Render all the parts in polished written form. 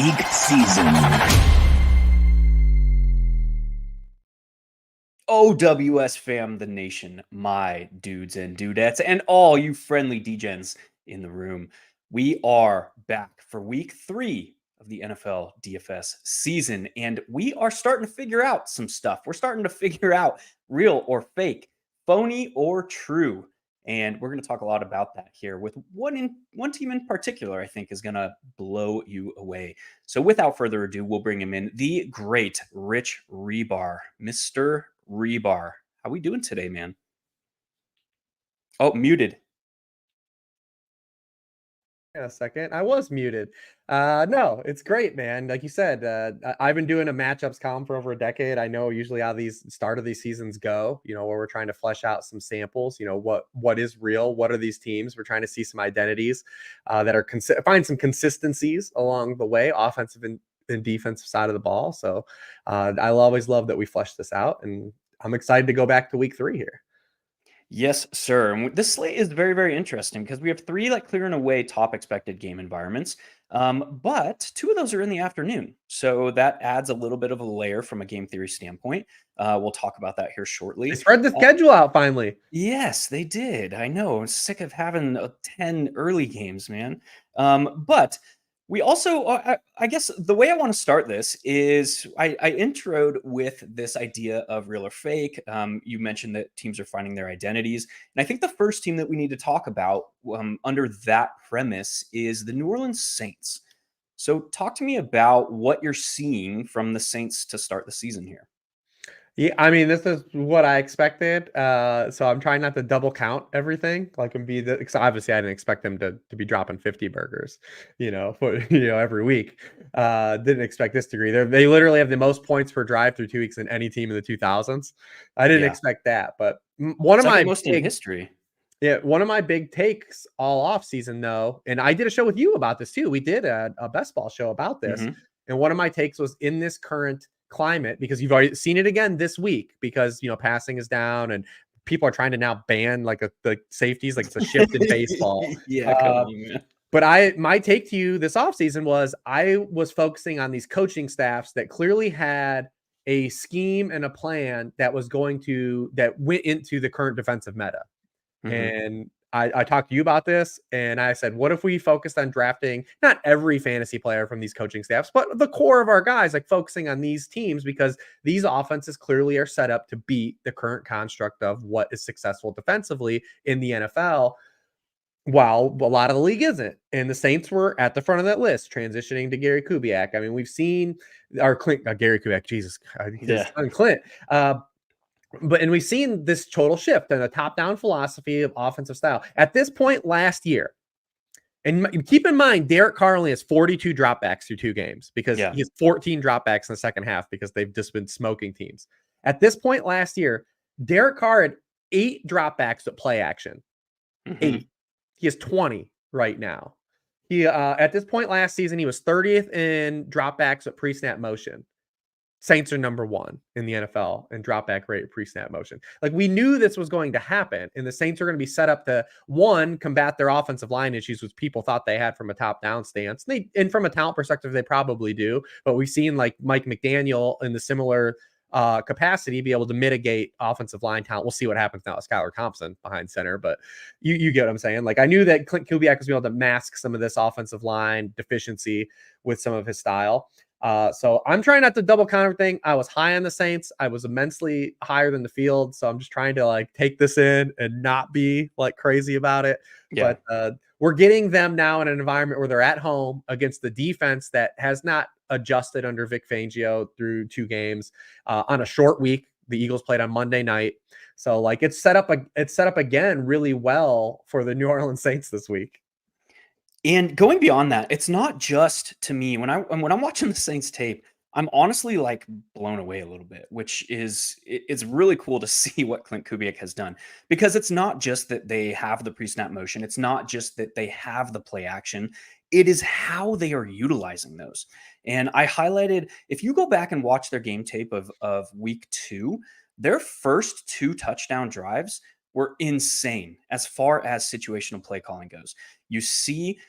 league season. OWS fam, the nation, my dudes and dudettes, and all you friendly degens in the room. We are back for week 3 of the NFL DFS season, and we are starting to figure out some stuff. We're starting to figure out real or fake, phony or true. And we're going to talk a lot about that here with one team in particular, I think, is going to blow you away. So without further ado, we'll bring him in, the great Rich Hribar, Mr. Hribar. How we doing today, man? Oh, muted. A second. I was muted. No, it's great, man. Like you said, I've been doing a matchups column for over a decade. I know usually how these start of these seasons go, where we're trying to flesh out some samples, what is real, what are these teams? We're trying to see some identities that are find some consistencies along the way, offensive and defensive side of the ball. So I'll always love that we flesh this out, and I'm excited to go back to week 3 here. Yes, sir. And this slate is very, very interesting because we have 3 clear and away top expected game environments, but 2 of those are in the afternoon. So that adds a little bit of a layer from a game theory standpoint. We'll talk about that here shortly. They spread the schedule out finally. Yes, they did. I know. I'm sick of having 10 early games, man. But we also, I guess the way I want to start this is I introed with this idea of real or fake. You mentioned that teams are finding their identities. And I think the first team that we need to talk about under that premise is the New Orleans Saints. So talk to me about what you're seeing from the Saints to start the season here. Yeah, I mean, this is what I expected. So I'm trying not to double count everything. Because obviously I didn't expect them to be dropping 50 burgers, every week. Didn't expect this degree. They literally have the most points per drive through 2 weeks than any team in the 2000s. I didn't expect that, but one of my most in history. Yeah, one of my big takes all off season though, and I did a show with you about this too. We did a best ball show about this, and one of my takes was in this current climate, because you've already seen it again this week, because passing is down and people are trying to now ban the safeties, like it's a shift in baseball. But my take to you this offseason was I was focusing on these coaching staffs that clearly had a scheme and a plan that went into the current defensive meta. And I talked to you about this, and I said, what if we focused on drafting not every fantasy player from these coaching staffs, but the core of our guys, like focusing on these teams, because these offenses clearly are set up to beat the current construct of what is successful defensively in the NFL, while a lot of the league isn't. And the Saints were at the front of that list, transitioning to Gary Kubiak. I mean, we've seen our Gary Kubiak, Jesus, his son Clint. And we've seen this total shift in a top-down philosophy of offensive style. At this point last year, and keep in mind, Derek Carr only has 42 dropbacks through 2 games, because he has 14 dropbacks in the second half because they've just been smoking teams. At this point last year, Derek Carr had 8 dropbacks at play action. 8. He has 20 right now. He at this point last season, he was 30th in dropbacks at pre-snap motion. Saints are number 1 in the NFL in dropback rate pre-snap motion. Like, we knew this was going to happen, and the Saints are going to be set up to, one, combat their offensive line issues, which people thought they had from a top-down stance. And from a talent perspective, they probably do. But we've seen like Mike McDaniel in the similar capacity be able to mitigate offensive line talent. We'll see what happens now with Skylar Thompson behind center, but you get what I'm saying. Like, I knew that Clint Kubiak was able to mask some of this offensive line deficiency with some of his style. So I'm trying not to double count everything. I was high on the Saints. I was immensely higher than the field. So I'm just trying to take this in and not be crazy about it. Yeah. But we're getting them now in an environment where they're at home against the defense that has not adjusted under Vic Fangio through 2 games on a short week. The Eagles played on Monday night. So it's set up again really well for the New Orleans Saints this week. And going beyond that, it's not just, to me, when I'm watching the Saints tape, I'm honestly blown away a little bit, which is, it's really cool to see what Clint Kubiak has done, because it's not just that they have the pre-snap motion. It's not just that they have the play action. It is how they are utilizing those. And I highlighted, if you go back and watch their game tape of week 2, their first 2 touchdown drives were insane as far as situational play calling goes. You see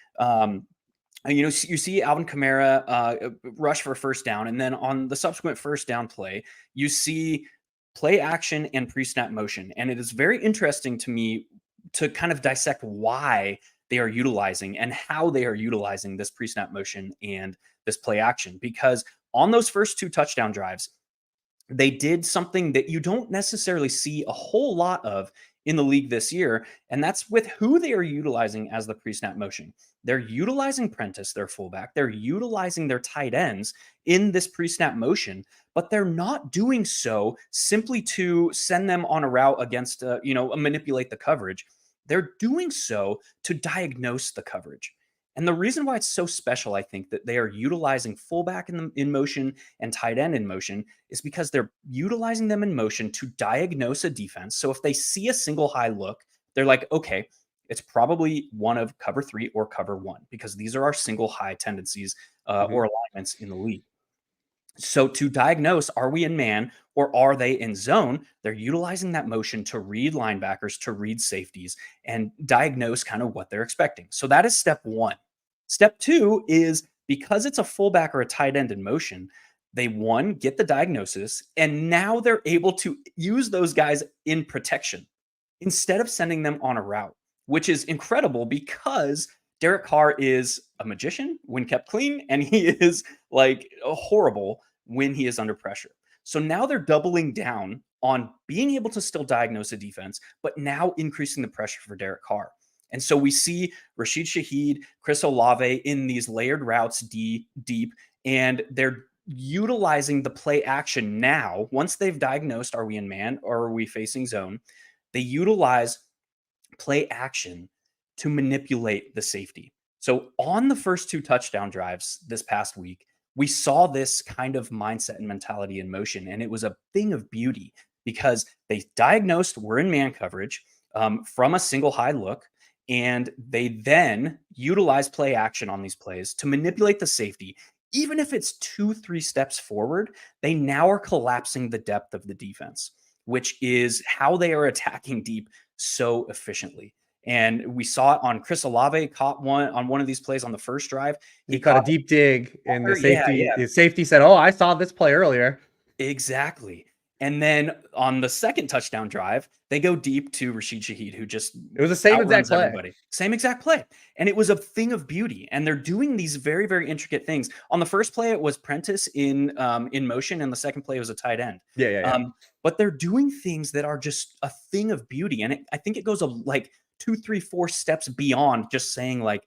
You see Alvin Kamara rush for a first down, and then on the subsequent first down play, you see play action and pre-snap motion. And it is very interesting to me to kind of dissect why they are utilizing and how they are utilizing this pre-snap motion and this play action. Because on those first 2 touchdown drives, they did something that you don't necessarily see a whole lot of in the league this year, and that's with who they are utilizing as the pre-snap motion. They're utilizing Prentice, their fullback. They're utilizing their tight ends in this pre-snap motion, but they're not doing so simply to send them on a route against, manipulate the coverage. They're doing so to diagnose the coverage. And the reason why it's so special, I think, that they are utilizing fullback in motion and tight end in motion is because they're utilizing them in motion to diagnose a defense. So if they see a single high look, they're like, okay, it's probably one of cover 3 or cover 1, because these are our single high tendencies or alignments in the league. So to diagnose, are we in man or are they in zone? They're utilizing that motion to read linebackers, to read safeties, and diagnose kind of what they're expecting. So that is step 1. Step 2 is, because it's a fullback or a tight end in motion, they get the diagnosis, and now they're able to use those guys in protection instead of sending them on a route, which is incredible because Derek Carr is a magician when kept clean, and he is like horrible when he is under pressure. So now they're doubling down on being able to still diagnose a defense, but now increasing the pressure for Derek Carr. And so we see Rashid Shaheed, Chris Olave in these layered routes deep, and they're utilizing the play action now. Once they've diagnosed, are we in man or are we facing zone? They utilize play action to manipulate the safety. So on the first 2 touchdown drives this past week, we saw this kind of mindset and mentality in motion. And it was a thing of beauty because they diagnosed we're in man coverage from a single high look. And they then utilize play action on these plays to manipulate the safety. Even if it's 2-3 steps forward, they now are collapsing the depth of the defense, which is how they are attacking deep so efficiently. And we saw it on Chris Olave, caught one on one of these plays on the first drive. He caught a deep dig, and the safety said, "Oh, I saw this play earlier." Exactly. And then on the second touchdown drive, they go deep to Rashid Shaheed, who just it was the same exact play. Everybody. Same exact play. And it was a thing of beauty. And they're doing these very, very intricate things. On the first play, it was Prentice in motion, and the second play was a tight end. Yeah. But they're doing things that are just a thing of beauty. And I think it goes like 2, 3, 4 steps beyond just saying like,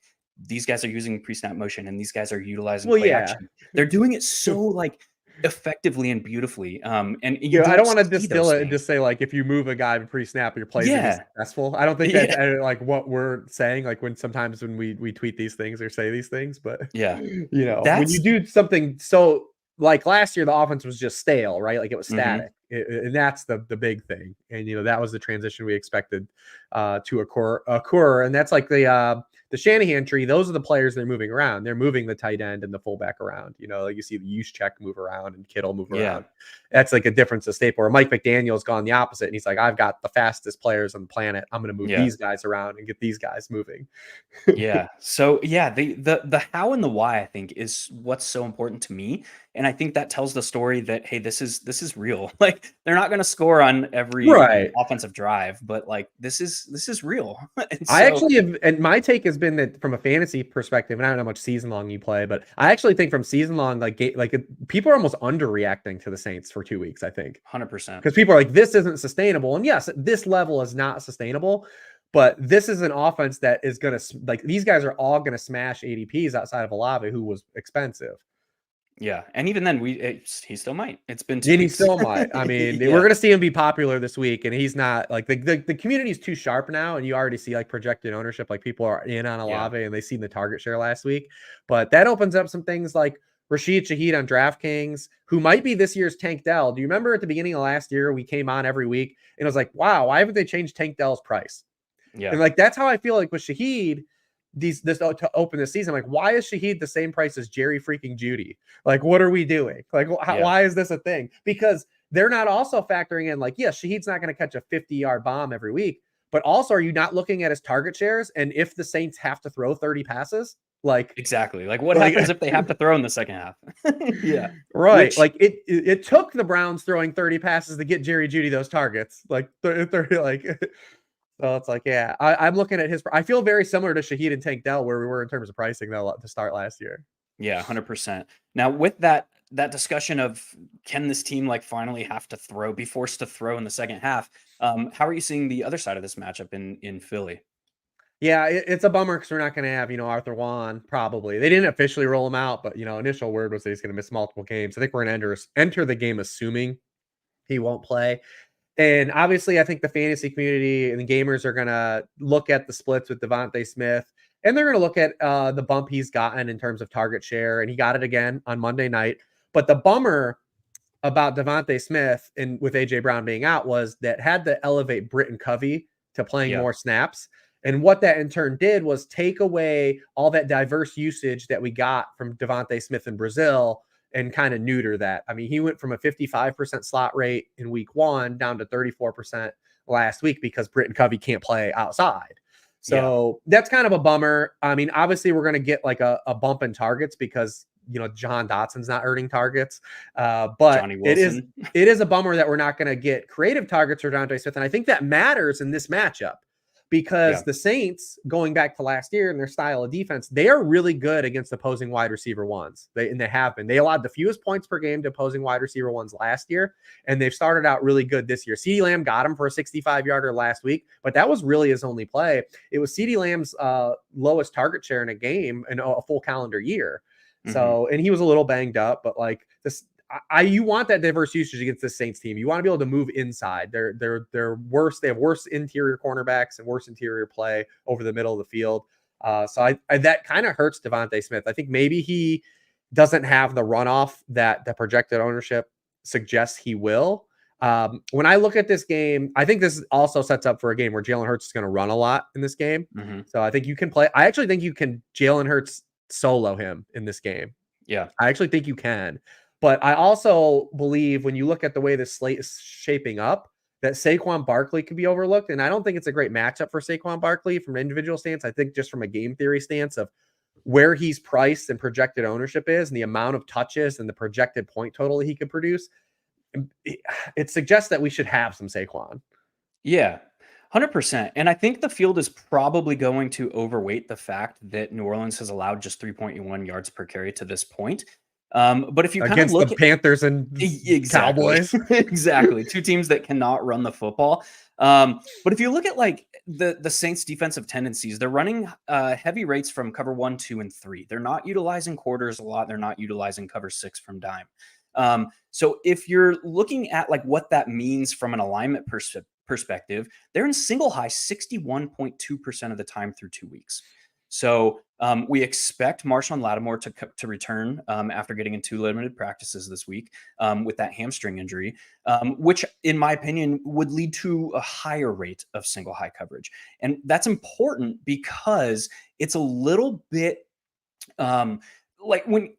these guys are using pre-snap motion and these guys are utilizing play action. They're doing it so like effectively and beautifully. And I don't want to distill it and just say like, if you move a guy pre-snap, your play is successful. I don't think that's like what we're saying. Like when we tweet these things or say these things, but when you do something so like last year, the offense was just stale, right? Like it was static, and that's the big thing. And that was the transition we expected to occur. And that's like the Shanahan tree. Those are the players they're moving around. They're moving the tight end and the fullback around. Like you see the Juszczyk move around and Kittle move around. That's like a difference of staple. Or Mike McDaniel's gone the opposite, and he's like, I've got the fastest players on the planet. I'm going to move these guys around and get these guys moving. So the how and the why, I think, is what's so important to me. And I think that tells the story that, hey, this is real. Like they're not going to score on every offensive drive, but like this is real. I actually have, and my take has been that from a fantasy perspective, and I don't know how much season long you play, but I actually think from season long, people are almost underreacting to the Saints for 2 weeks. I think 100%, because people are like, this isn't sustainable. And yes, this level is not sustainable. But this is an offense that is going to, like, these guys are all going to smash ADPs outside of Olave, who was expensive. Yeah. And even then, he still might. It's been 2 weeks. He still might. I mean, we're going to see him be popular this week. And he's not, like, the community is too sharp now. And you already see, like, projected ownership. Like, people are in on Olave, and they seen the target share last week. But that opens up some things like Rashid Shaheed on DraftKings, who might be this year's Tank Dell. Do you remember at the beginning of last year, we came on every week, and it was like, wow, why haven't they changed Tank Dell's price? Yeah. And like, that's how I feel like with Shaheed, to open this season, like, why is Shaheed the same price as Jerry freaking Jeudy? Like, what are we doing? Like, why is this a thing? Because they're not also factoring in, like, yes, Shaheed's not going to catch a 50-yard bomb every week, but also, are you not looking at his target shares? And if the Saints have to throw 30 passes, Like, Exactly. Like, what happens if they have to throw in the second half? Yeah. right. Which Like it took the Browns throwing 30 passes to get Jerry Jeudy those targets. Like they're like, so it's like, yeah, I'm looking at his. I feel very similar to Shaheed and Tank Dell where we were in terms of pricing though to start last year. Yeah, 100%. Now with that discussion of can this team like finally have to throw, be forced to throw in the second half? How are you seeing the other side of this matchup in Philly? Yeah, it's a bummer because we're not going to have, Arthur Juan probably. They didn't officially roll him out, but, initial word was that he's going to miss multiple games. I think we're going to enter the game assuming he won't play. And obviously, I think the fantasy community and the gamers are going to look at the splits with Devontae Smith, and they're going to look at the bump he's gotten in terms of target share, and he got it again on Monday night. But the bummer about Devontae Smith and with AJ Brown being out was that had to elevate Britton Covey to playing Yeah. more snaps. And what that in turn did was take away all that diverse usage that we got from Devontae Smith in Brazil and kind of neuter that. I mean, he went from a 55% slot rate in week 1 down to 34% last week because Britton Covey can't play outside. So that's kind of a bummer. I mean, obviously we're going to get like a bump in targets because Jahan Dotson's not earning targets. But Johnny Wilson. it is a bummer that we're not going to get creative targets for Devontae Smith. And I think that matters in this matchup because the Saints, going back to last year and their style of defense, they are really good against opposing wide receiver ones. They have been. They allowed the fewest points per game to opposing wide receiver ones last year, and they've started out really good this year. CeeDee Lamb got him for a 65-yarder last week, but that was really his only play. It was CeeDee Lamb's lowest target share in a game in a full calendar year. So, and he was a little banged up, but like this, you want that diverse usage against the Saints team. You want to be able to move inside. They're worse. They have worse interior cornerbacks and worse interior play over the middle of the field. So that kind of hurts Devontae Smith. I think maybe he doesn't have the runoff that the projected ownership suggests he will. When I look at this game, I think this also sets up for a game where Jalen Hurts is going to run a lot in this game. So I think you can play. I actually think you can Jalen Hurts solo him in this game. Yeah. I actually think you can. But I also believe when you look at the way this slate is shaping up, that Saquon Barkley could be overlooked. And I don't think it's a great matchup for Saquon Barkley from an individual stance. I think just from a game theory stance of where he's priced and projected ownership is and the amount of touches and the projected point total that he could produce, it suggests that we should have some Saquon. Yeah. 100%. And I think the field is probably going to overweight the fact that New Orleans has allowed just 3.1 yards per carry to this point. But if you kind of look the Panthers and Cowboys, exactly, two teams that cannot run the football. But if you look at like the Saints defensive tendencies, they're running heavy rates from cover 1, 2, and 3. They're not utilizing quarters a lot. They're not utilizing cover 6 from dime. So if you're looking at like what that means from an alignment perspective, they're in single high 61.2% of the time through 2 weeks. So we expect Marshawn Lattimore to return after getting in 2 limited practices this week with that hamstring injury, which in my opinion would lead to a higher rate of single high coverage. And that's important because it's a little bit like when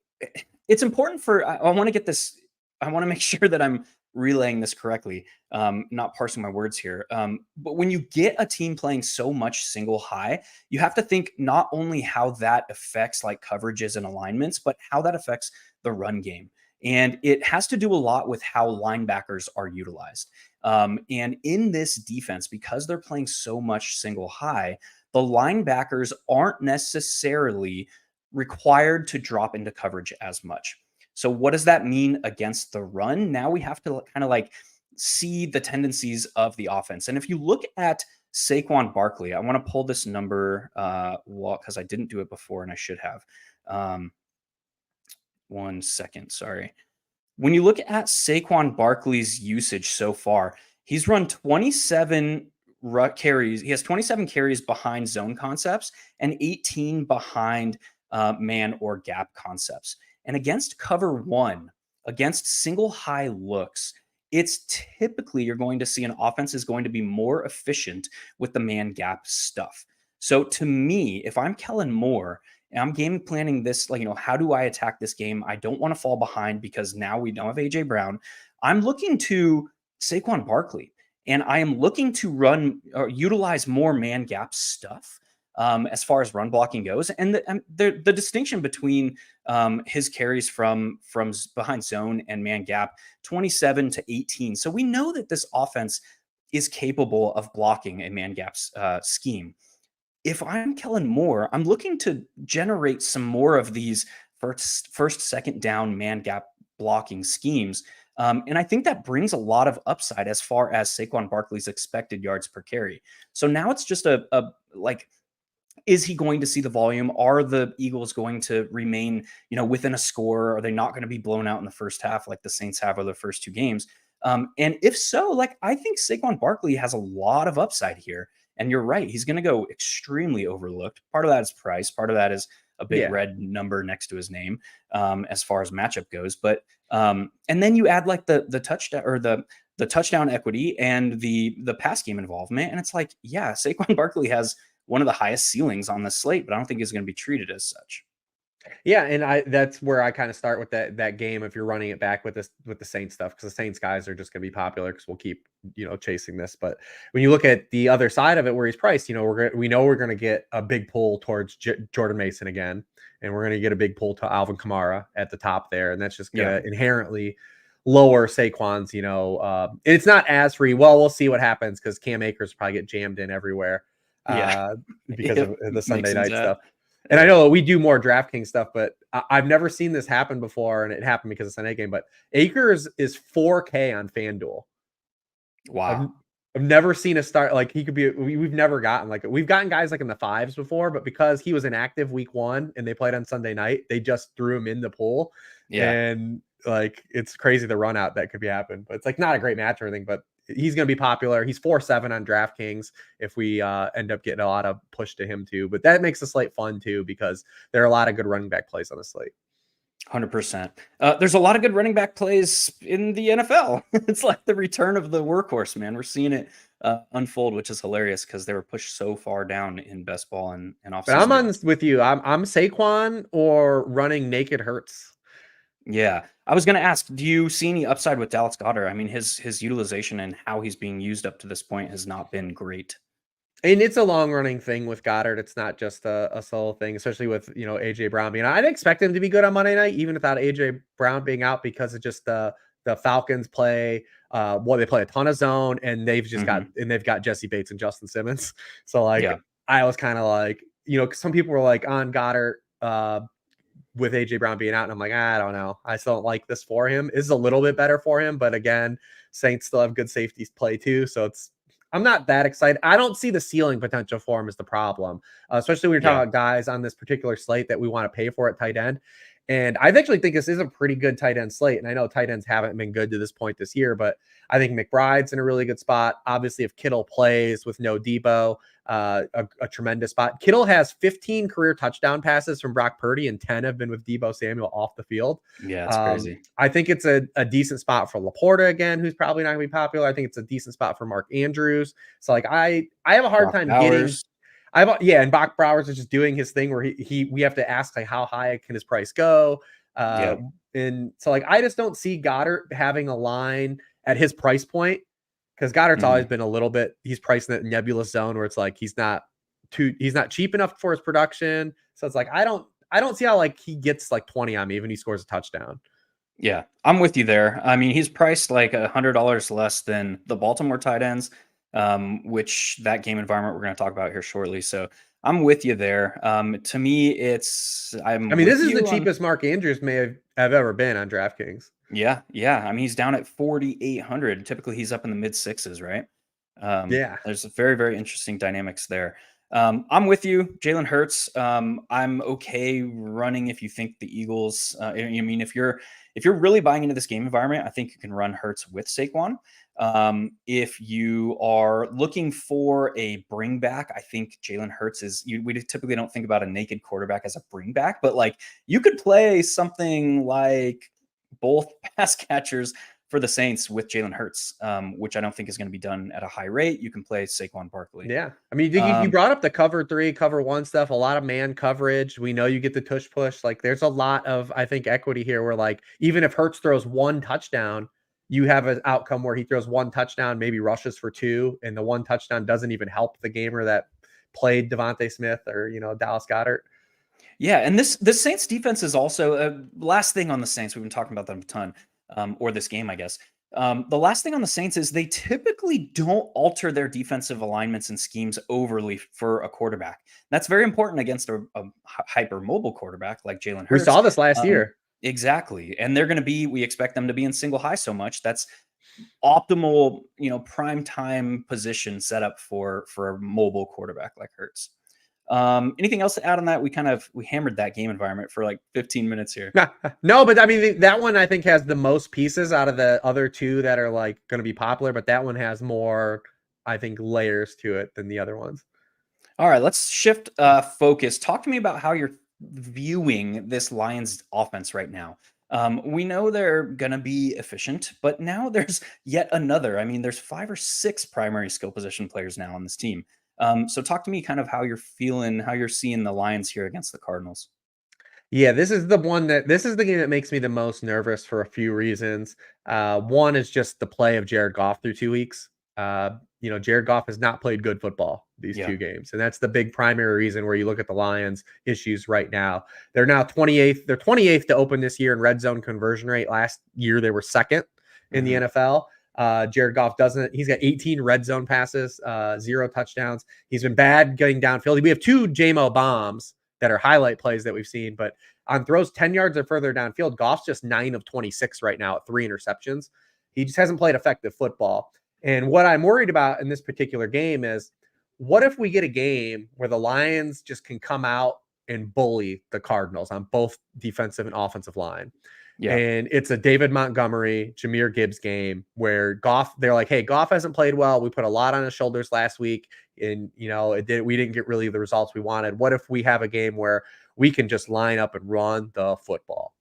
it's important for, I want to get this, I want to make sure that I'm relaying this correctly, not parsing my words here. But when you get a team playing so much single high, you have to think not only how that affects like coverages and alignments, but how that affects the run game. And it has to do a lot with how linebackers are utilized. And in this defense, because they're playing so much single high, the linebackers aren't necessarily required to drop into coverage as much. So what does that mean against the run? Now we have to kind of like see the tendencies of the offense. And if you look at Saquon Barkley, I want to pull this number because I didn't do it before and I should have. 1 second, sorry. When you look at Saquon Barkley's usage so far, he's run 27 carries. He has 27 carries behind zone concepts and 18 behind man or gap concepts. And against cover 1, against single high looks, it's typically you're going to see an offense is going to be more efficient with the man gap stuff. So to me, if I'm Kellen Moore and I'm game planning this, like, how do I attack this game? I don't want to fall behind because now we don't have AJ Brown. I'm looking to Saquon Barkley and I am looking to run or utilize more man gap stuff. as far as run blocking goes. And the distinction between his carries from behind zone and man gap, 27 to 18. So we know that this offense is capable of blocking a man gap scheme. If I'm Kellen Moore, I'm looking to generate some more of these first, second down man gap blocking schemes. And I think that brings a lot of upside as far as Saquon Barkley's expected yards per carry. So now it's just a like, is he going to see the volume? Are the Eagles going to remain, within a score? Are they not going to be blown out in the first half like the Saints have over the first two games? And if so, like, I think Saquon Barkley has a lot of upside here. And you're right, he's going to go extremely overlooked. Part of that is price. Part of that is a big red number next to his name, as far as matchup goes. But and then you add like the touchdown or the touchdown equity and the pass game involvement, and it's like, yeah, Saquon Barkley has one of the highest ceilings on the slate, but I don't think he's going to be treated as such. Yeah, and that's where I kind of start with that game if you're running it back with the Saints stuff, because the Saints guys are just going to be popular because we'll keep chasing this. But when you look at the other side of it where he's priced, we know we're going to get a big pull towards Jordan Mason again, and we're going to get a big pull to Alvin Kamara at the top there, and that's just going to inherently lower Saquon's. It's not as free. Well, we'll see what happens because Cam Akers probably get jammed in everywhere because of the Sunday night stuff. And I know we do more DraftKings stuff, but I've never seen this happen before, and it happened because of Sunday game. But Akers is 4K on FanDuel. Wow. I've never seen a start like he could be. We've never gotten we've gotten guys like in the 5s before, but because he was inactive week 1 and they played on Sunday night, they just threw him in the pool. Yeah. And it's crazy the run out that could be happened, but it's like not a great match or anything, but he's going to be popular. He's 4-7 on DraftKings if we end up getting a lot of push to him too. But that makes the slate fun too because there are a lot of good running back plays on the slate. 100%. There's a lot of good running back plays in the NFL. It's like the return of the workhorse, man. We're seeing it unfold, which is hilarious because they were pushed so far down in best ball and off. But I'm on with you. I'm Saquon or running naked Hurts. Yeah, I was going to ask, do you see any upside with Dallas Goedert? I mean, his utilization and how he's being used up to this point has not been great. And it's a long running thing with Goddard. It's not just a solo thing, especially with AJ Brown being. I'd expect him to be good on Monday night, even without AJ Brown being out, because of just the Falcons play. They play a ton of zone, and they've just got Jesse Bates and Justin Simmons. So I was kind of like, some people were like on Goddard with AJ Brown being out, and I'm like, I don't know. I still don't like this for him. This is a little bit better for him, but again, Saints still have good safeties play too, so I'm not that excited. I don't see the ceiling potential for him as the problem, especially when you're talking about guys on this particular slate that we want to pay for at tight end. And I actually think this is a pretty good tight end slate. And I know tight ends haven't been good to this point this year, but I think McBride's in a really good spot. Obviously, if Kittle plays with no Debo, a tremendous spot. Kittle has 15 career touchdown passes from Brock Purdy, and 10 have been with Debo Samuel off the field. Yeah, it's crazy. I think it's a decent spot for Laporta again, who's probably not going to be popular. I think it's a decent spot for Mark Andrews. So I have a hard time getting. And Bach Bowers is just doing his thing where we have to ask how high can his price go. And so I just don't see Goddard having a line at his price point, because Goddard's always been a little bit, he's priced in that nebulous zone where it's like he's not cheap enough for his production. So it's I don't see how he gets 20 on me even he scores a touchdown. Yeah, I'm with you there. I mean, he's priced $100 less than the Baltimore tight ends, which that game environment we're going to talk about here shortly. So I'm with you there. To me, this is the cheapest Mark Andrews may have ever been on DraftKings. Yeah. I mean, he's down at 4,800. Typically, he's up in the mid 6s, right? There's very, very interesting dynamics there. I'm with you, Jalen Hurts. I'm okay running if you think the Eagles. If you're really buying into this game environment, I think you can run Hurts with Saquon. If you are looking for a bring back, I think Jalen Hurts we typically don't think about a naked quarterback as a bring back, but you could play something like both pass catchers for the Saints with Jalen Hurts, which I don't think is going to be done at a high rate. You can play Saquon Barkley. Yeah. I mean, you brought up the cover 3, cover 1 stuff, a lot of man coverage. We know you get the tush push. There's a lot of, I think, equity here where even if Hurts throws 1 touchdown, you have an outcome where he throws 1 touchdown, maybe rushes for 2, and the 1 touchdown doesn't even help the gamer that played Devontae Smith or, Dallas Goedert. Yeah, and this Saints defense is also last thing on the Saints. We've been talking about them a ton, or this game, I guess. The last thing on the Saints is they typically don't alter their defensive alignments and schemes overly for a quarterback. That's very important against a hyper mobile quarterback like Jalen Hurts. We saw this last year. Exactly, and they're going to be. We expect them to be in single high so much. That's optimal, prime time position set up for a mobile quarterback like Hurts. Anything else to add on that? We hammered that game environment for like 15 minutes here. No, but I mean, that one I think has the most pieces out of the other two that are like going to be popular, but that one has more, I think, layers to it than the other ones. All right, let's shift focus. Talk to me about how you're viewing this Lions offense right now. We know they're going to be efficient, but now there's yet another. I mean, there's 5 or 6 primary skill position players now on this team. So talk to me kind of how you're feeling, how you're seeing the Lions here against the Cardinals. Yeah, this is the game that makes me the most nervous for a few reasons. One is just the play of Jared Goff through 2 weeks. Jared Goff has not played good football these 2 games. And that's the big primary reason where you look at the Lions issues right now. They're now 28th. They're 28th to open this year in red zone conversion rate. Last year, they were 2nd in the NFL. Jared Goff he's got 18 red zone passes, 0 touchdowns. He's been bad getting downfield. We have 2 JMO bombs that are highlight plays that we've seen, but on throws 10 yards or further downfield, Goff's just 9 of 26 right now at 3 interceptions. He just hasn't played effective football. And what I'm worried about in this particular game is, what if we get a game where the Lions just can come out and bully the Cardinals on both defensive and offensive line? Yeah. And it's a David Montgomery, Jahmyr Gibbs game where they're like, hey, Goff hasn't played well. We put a lot on his shoulders last week, and we didn't get really the results we wanted. What if we have a game where we can just line up and run the football?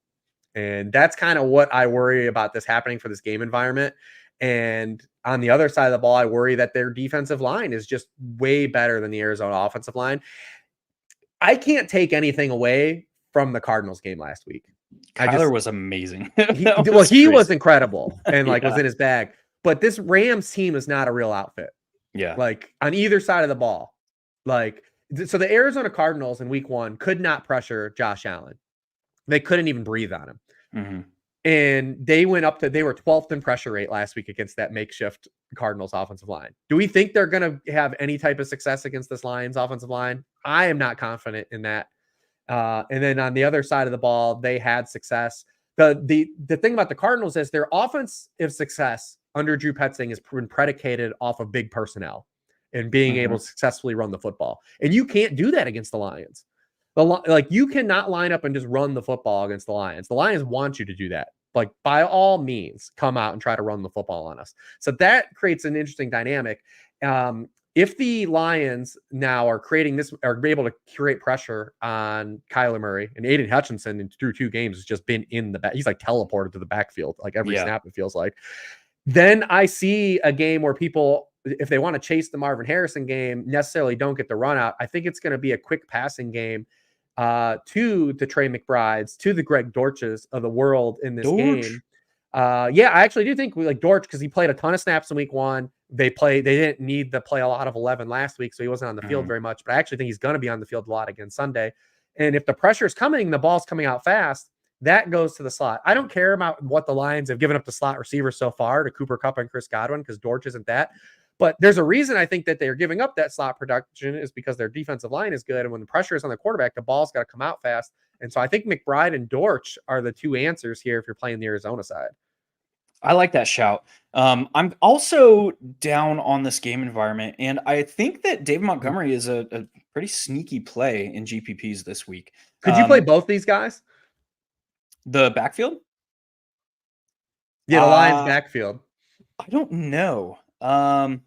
And that's kind of what I worry about this happening for this game environment. And on the other side of the ball, I worry that their defensive line is just way better than the Arizona offensive line. I can't take anything away from the Cardinals game last week. Kyler was amazing. He was incredible and was in his bag. But this Rams team is not a real outfit. Yeah. Like on either side of the ball. So the Arizona Cardinals in week 1 could not pressure Josh Allen. They couldn't even breathe on him. Mm-hmm. And they were 12th in pressure rate last week against that makeshift Cardinals offensive line. Do we think they're going to have any type of success against this Lions offensive line? I am not confident in that. And then on the other side of the ball, they had success. The thing about the Cardinals is their offensive success under Drew Petzing has been predicated off of big personnel and being able to successfully run the football. And you can't do that against the Lions. You cannot line up and just run the football against the Lions. The Lions want you to do that. By all means, come out and try to run the football on us. So that creates an interesting dynamic. If the Lions now are able to create pressure on Kyler Murray, and Aiden Hutchinson through 2 games has just been in the back. He's teleported to the backfield every snap, it feels like. Then I see a game where people, if they want to chase the Marvin Harrison game, necessarily don't get the run out. I think it's going to be a quick passing game to the Trey McBrides, to the Greg Dortches of the world in this game. I actually do think Dortch, because he played a ton of snaps in week 1. They didn't need to play a lot of 11 last week, so he wasn't on the field very much. But I actually think he's going to be on the field a lot again Sunday. And if the pressure is coming, the ball's coming out fast, that goes to the slot. I don't care about what the Lions have given up to slot receivers so far to Cooper Kupp and Chris Godwin, because Dortch isn't that. But there's a reason I think that they're giving up that slot production is because their defensive line is good. And when the pressure is on the quarterback, the ball's got to come out fast. And so I think McBride and Dortch are the 2 answers here if you're playing the Arizona side. I like that shout. I'm also down on this game environment, and I think that David Montgomery is a pretty sneaky play in GPPs this week. Could you play both these guys? The backfield? Yeah, the Lions backfield. I don't know. I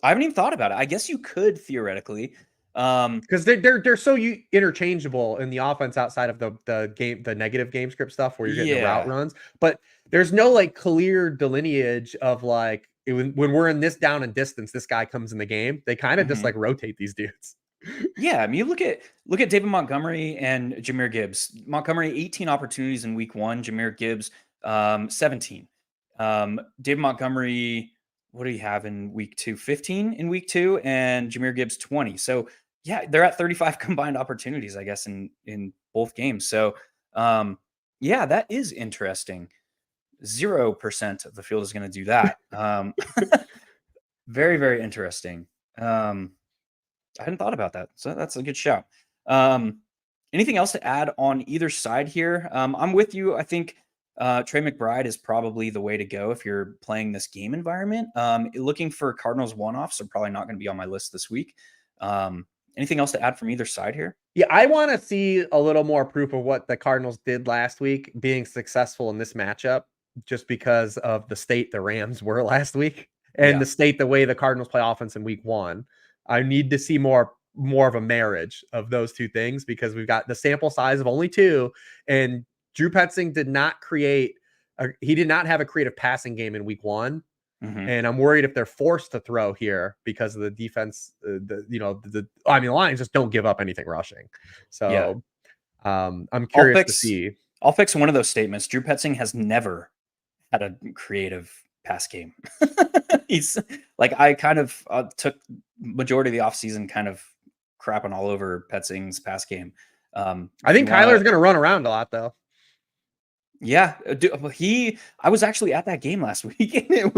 haven't even thought about it. I guess you could theoretically. Because they're so interchangeable in the offense outside of the negative game script stuff where you're getting the route runs, but there's no clear delineage of when we're in this down and distance, this guy comes in the game. They kind of just rotate these dudes. Yeah, I mean, you look at David Montgomery and Jahmyr Gibbs. Montgomery 18 opportunities in week 1. Jahmyr Gibbs 17. David Montgomery, what do you have in week 2? 15 in week 2, and Jahmyr Gibbs 20. So Yeah, they're at 35 combined opportunities, I guess, in both games. So, yeah, that is interesting. 0% of the field is going to do that. Very, very interesting. I hadn't thought about that, so that's a good shout. Anything else to add on either side here? I'm with you. I think Trey McBride is probably the way to go if you're playing this game environment. Looking for Cardinals one-offs are probably not going to be on my list this week. Anything else to add from either side here? Yeah, I want to see a little more proof of what the Cardinals did last week being successful in this matchup, just because of the state the Rams were last week and Yeah. the state the way the Cardinals play offense in week 1. I need to see more of a marriage of those two things because we've got the sample size of only 2, and Drew Petzing did not have a creative passing game in week 1. Mm-hmm. And I'm worried if they're forced to throw here because of the defense. The Lions just don't give up anything rushing. So I'm curious to see. I'll fix one of those statements. Drew Petzing has never had a creative pass game. He's like, I kind of took majority of the offseason kind of crapping all over Petzing's pass game. I think Kyler's going to run around a lot though. Yeah, I was actually at that game last week, and it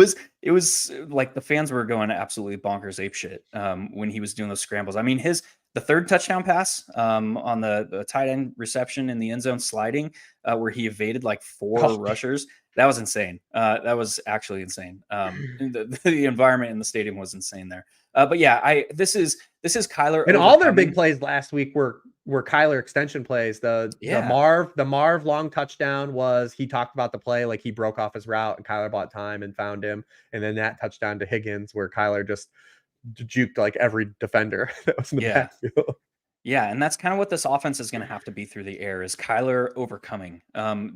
was like the fans were going absolutely bonkers apeshit when he was doing those scrambles. I mean, the third touchdown pass on the tight end reception in the end zone sliding, where he evaded like 4 rushers. That was insane. That was actually insane. The environment in the stadium was insane there. But yeah, this is Kyler, and all their big plays last week were Kyler extension plays. The Marv long touchdown was, he talked about the play like he broke off his route and Kyler bought time and found him, and then that touchdown to Higgins where Kyler just juked like every defender that was in the backfield. Yeah, and that's kind of what this offense is going to have to be through the air, is Kyler overcoming,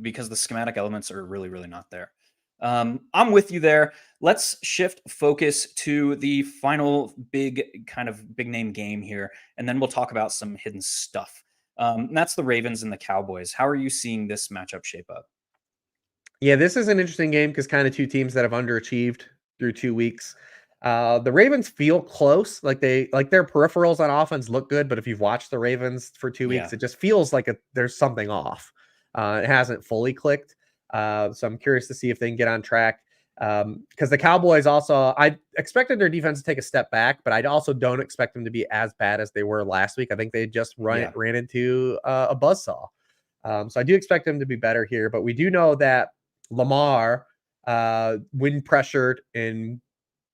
because the schematic elements are really, really not there. I'm with you there. Let's shift focus to the final big name game here, and then we'll talk about some hidden stuff. And that's the Ravens and the Cowboys. How are you seeing this matchup shape up? Yeah, this is an interesting game because kind of two teams that have underachieved through 2 weeks. The Ravens feel close, like their peripherals on offense look good, but if you've watched the Ravens for 2 weeks, it just feels like there's something off. It hasn't fully clicked. So I'm curious to see if they can get on track. Because the Cowboys also, I expected their defense to take a step back, but I also don't expect them to be as bad as they were last week. I think they just ran into a buzzsaw. So I do expect them to be better here, but we do know that Lamar, when pressured and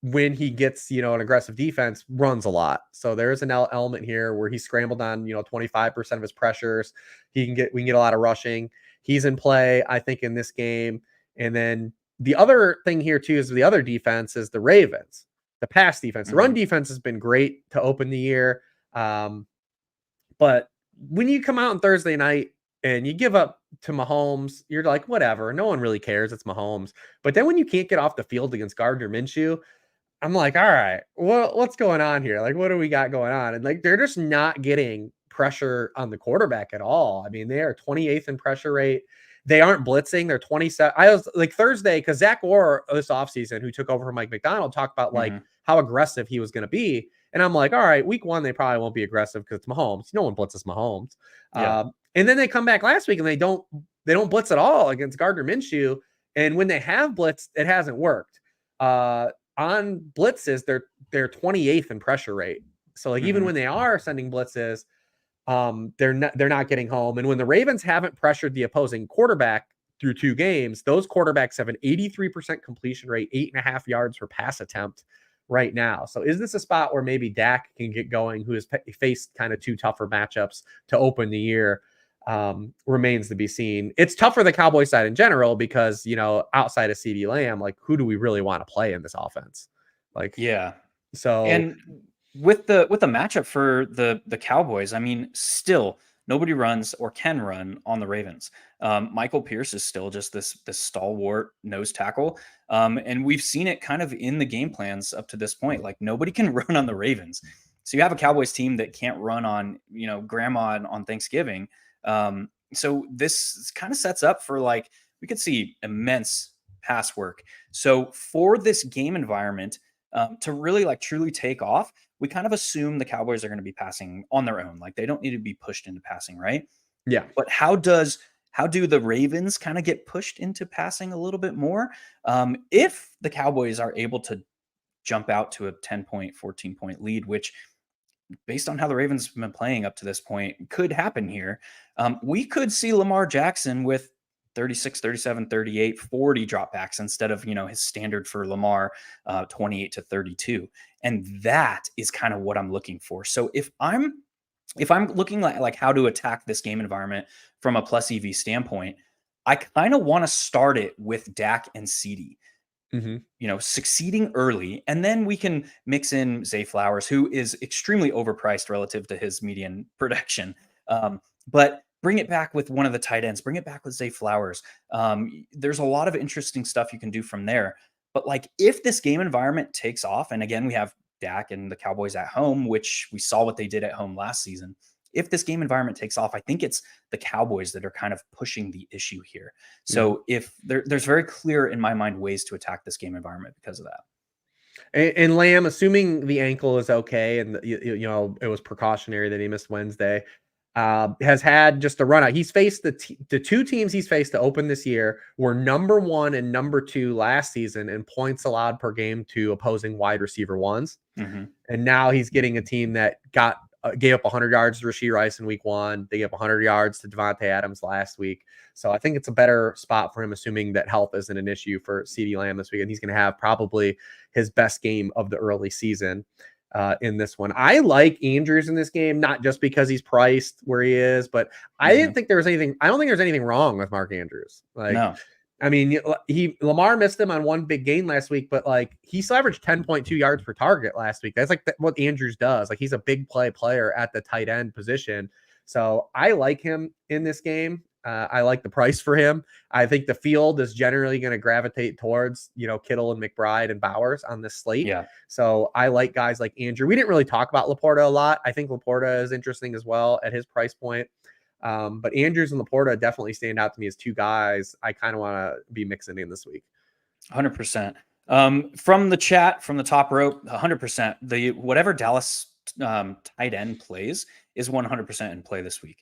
when he gets, an aggressive defense, runs a lot. So there is an element here where he scrambled on, 25% of his pressures. We can get a lot of rushing. He's in play, I think, in this game. And then the other thing here too is the other defense is the Ravens, the pass defense. The run defense has been great to open the year. But when you come out on Thursday night and you give up to Mahomes, you're like, whatever, no one really cares. It's Mahomes. But then when you can't get off the field against Gardner Minshew, I'm like, all right, what's going on here? Like, what do we got going on? And like, they're just not getting pressure on the quarterback at all. I mean, they are 28th in pressure rate. They aren't blitzing. They're 27. I was like Thursday, because Zach Orr this offseason, who took over from Mike McDonald, talked about like how aggressive he was going to be. And I'm like, all right, week 1, they probably won't be aggressive because it's Mahomes. No one blitzes Mahomes. And then they come back last week and they don't blitz at all against Gardner Minshew. And when they have blitzed, it hasn't worked. On blitzes, they're 28th in pressure rate. So like even when they are sending blitzes, they're not getting home. And when the Ravens haven't pressured the opposing quarterback through 2 games, those quarterbacks have an 83% completion rate, 8.5 yards per pass attempt right now. So is this a spot where maybe Dak can get going, who has faced kind of 2 tougher matchups to open the year? Remains to be seen. It's tough for the Cowboys side in general because, outside of CeeDee Lamb, like who do we really want to play in this offense? Like, so, and with the matchup for the Cowboys, I mean, still nobody runs or can run on the Ravens. Michael Pierce is still just this stalwart nose tackle. And we've seen it kind of in the game plans up to this point. Like nobody can run on the Ravens. So you have a Cowboys team that can't run on, grandma on Thanksgiving. So this kind of sets up for like, we could see immense pass work. So for this game environment, to really like truly take off, we kind of assume the Cowboys are going to be passing on their own. Like they don't need to be pushed into passing, right? Yeah. But how do the Ravens kind of get pushed into passing a little bit more? If the Cowboys are able to jump out to a 10-point, 14-point lead, which based on how the Ravens have been playing up to this point could happen here, we could see Lamar Jackson with 36, 37, 38, 40 dropbacks instead of, his standard for Lamar, 28 to 32. And that is kind of what I'm looking for. So if I'm looking like how to attack this game environment from a plus EV standpoint, I kind of want to start it with Dak and CD. Succeeding early, and then we can mix in Zay Flowers, who is extremely overpriced relative to his median production. But bring it back with one of the tight ends, bring it back with Zay Flowers. There's a lot of interesting stuff you can do from there. But like if this game environment takes off, and again, we have Dak and the Cowboys at home, which we saw what they did at home last season. If this game environment takes off, I think it's the Cowboys that are kind of pushing the issue here. So if there's very clear in my mind ways to attack this game environment because of that. And Lamb, assuming the ankle is okay, and it was precautionary that he missed Wednesday, has had just a run out. He's faced the two teams he's faced to open this year were number 1 and number 2 last season in points allowed per game to opposing wide receiver ones. And now he's getting a team that gave up 100 yards to Rashee Rice in week 1. They gave up 100 yards to Devontae Adams last week. So I think it's a better spot for him, assuming that health isn't an issue for CeeDee Lamb this week. And he's going to have probably his best game of the early season in this one. I like Andrews in this game, not just because he's priced where he is, but I don't think there's anything wrong with Mark Andrews. No. I mean, Lamar missed him on one big gain last week, but like he still averaged 10.2 yards per target last week. That's like what Andrews does. Like he's a big play player at the tight end position. So I like him in this game. I like the price for him. I think the field is generally going to gravitate towards, Kittle and McBride and Bowers on this slate. Yeah. So I like guys like Andrew. We didn't really talk about Laporta a lot. I think Laporta is interesting as well at his price point. But Andrews and Laporta definitely stand out to me as two guys I kind of want to be mixing in this week. 100%. From the chat, from the top rope, 100%. Whatever Dallas tight end plays is 100% in play this week.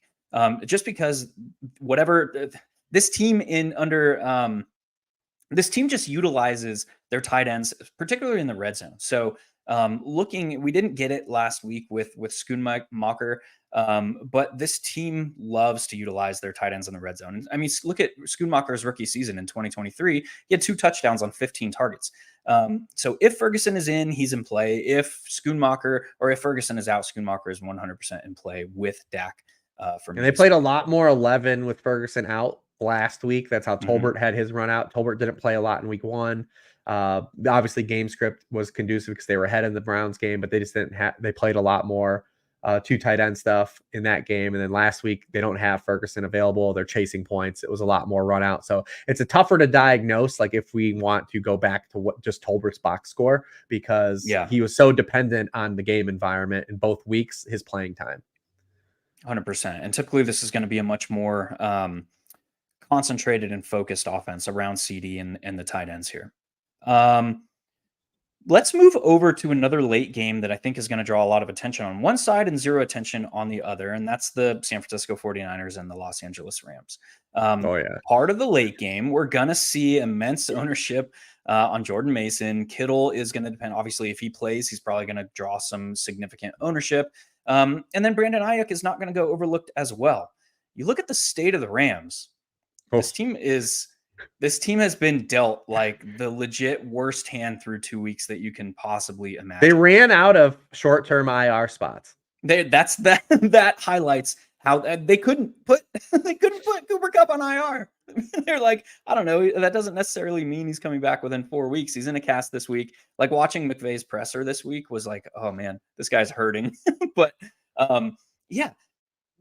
Just because whatever this team this team just utilizes their tight ends, particularly in the red zone. So we didn't get it last week with Schoonmaker, but this team loves to utilize their tight ends in the red zone. I mean, look at Schoonmaker's rookie season in 2023. He had 2 touchdowns on 15 targets. So if Ferguson is in, he's in play. If Ferguson is out, Schoonmaker is 100% in play with Dak. And they played a lot more 11 with Ferguson out last week. That's how Tolbert had his run out. Tolbert didn't play a lot in week 1. Obviously game script was conducive because they were ahead in the Browns game, but they just they played a lot more 2 tight end stuff in that game. And then last week they don't have Ferguson available. They're chasing points. It was a lot more run out. So it's a tougher to diagnose. Like if we want to go back to what just Tolbert's box score, because he was so dependent on the game environment in both weeks, his playing time. 100%. And typically this is going to be a much more concentrated and focused offense around CD and the tight ends here. Let's move over to another late game that I think is going to draw a lot of attention on one side and zero attention on the other. And that's the San Francisco 49ers and the Los Angeles Rams. Part of the late game, we're going to see immense ownership on Jordan Mason. Kittle is going to depend. Obviously, if he plays, he's probably going to draw some significant ownership. And then Brandon Ayuk is not going to go overlooked as well. You look at the state of the Rams. This team has been dealt like the legit worst hand through 2 weeks that you can possibly imagine. They ran out of short-term IR spots. That highlights how they couldn't put Cooper Kupp on IR. They're like, I don't know. That doesn't necessarily mean he's coming back within 4 weeks. He's in a cast this week. Like watching McVay's presser this week was like, oh man, this guy's hurting. But